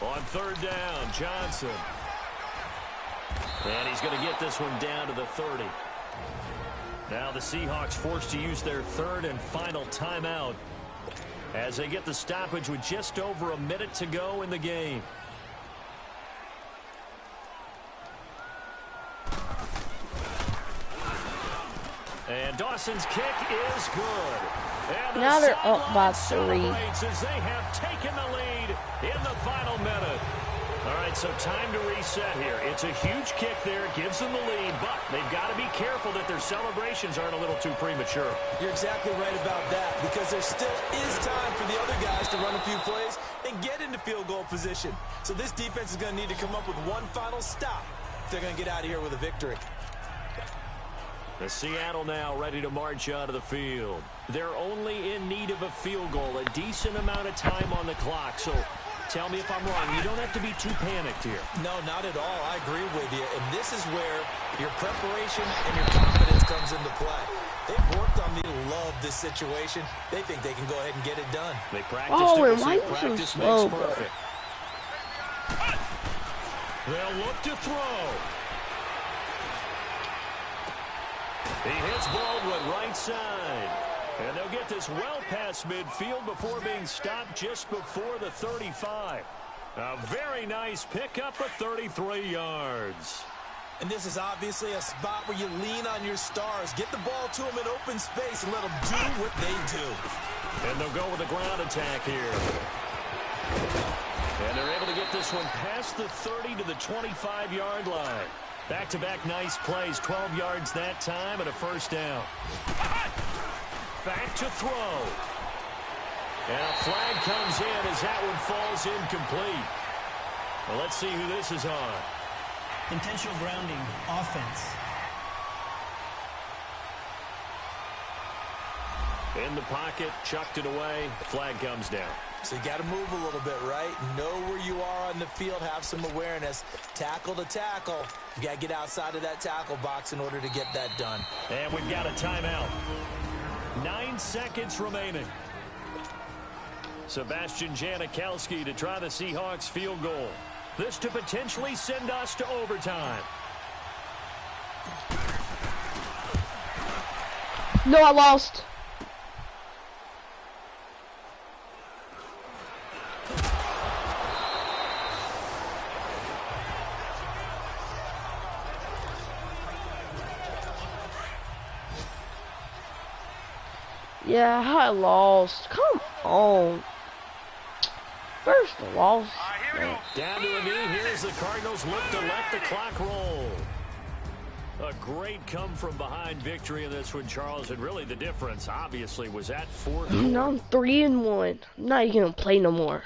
3-19. On third down, Johnson. And he's going to get this one down to the 30. Now the Seahawks forced to use their third and final timeout as they get the stoppage with just over a minute to go in the game. And Dawson's kick is good. And Now they're up by 3. As they have taken the lead in the final minute. All right, so time to reset here. It's a huge kick there, gives them the lead, but they've got to be careful that their celebrations aren't a little too premature. You're exactly right about that, because there still is time for the other guys to run a few plays and get into field goal position. So this defense is going to need to come up with one final stop if they're going to get out of here with a victory. The Seattle now ready to march out of the field. They're only in need of a field goal, a decent amount of time on the clock. So tell me if I'm wrong. You don't have to be too panicked here. No, not at all. I agree with you. And this is where your preparation and your confidence comes into play. They've worked on me to love this situation. They think they can go ahead and get it done. They practiced it. Why Practice so makes slow, perfect. They'll look to throw. He hits Baldwin right side. And they'll get this well past midfield before being stopped just before the 35. A very nice pickup of 33 yards. And this is obviously a spot where you lean on your stars. Get the ball to them in open space and let them do what they do. And they'll go with a ground attack here. And they're able to get this one past the 30 to the 25-yard line. Back-to-back nice plays, 12 yards that time and a first down. Back to throw. And a flag comes in as that one falls incomplete. Well, let's see who this is on. Intentional grounding, offense. In the pocket, chucked it away, flag comes down. So you got to move a little bit, right? Know where you are on the field, have some awareness. Tackle to tackle. You got to get outside of that tackle box in order to get that done. And we've got a timeout. 9 seconds remaining. Sebastian Janikowski to try the Seahawks field goal. This to potentially send us to overtime. No, I lost. Yeah, I lost. Come on. First loss. Down to a knee. Here's the Cardinals look to let the clock roll. A great come-from-behind victory in this one, Charles. And really the difference, obviously, was at fourth. Now I'm 3-1. I'm not even going to play no more.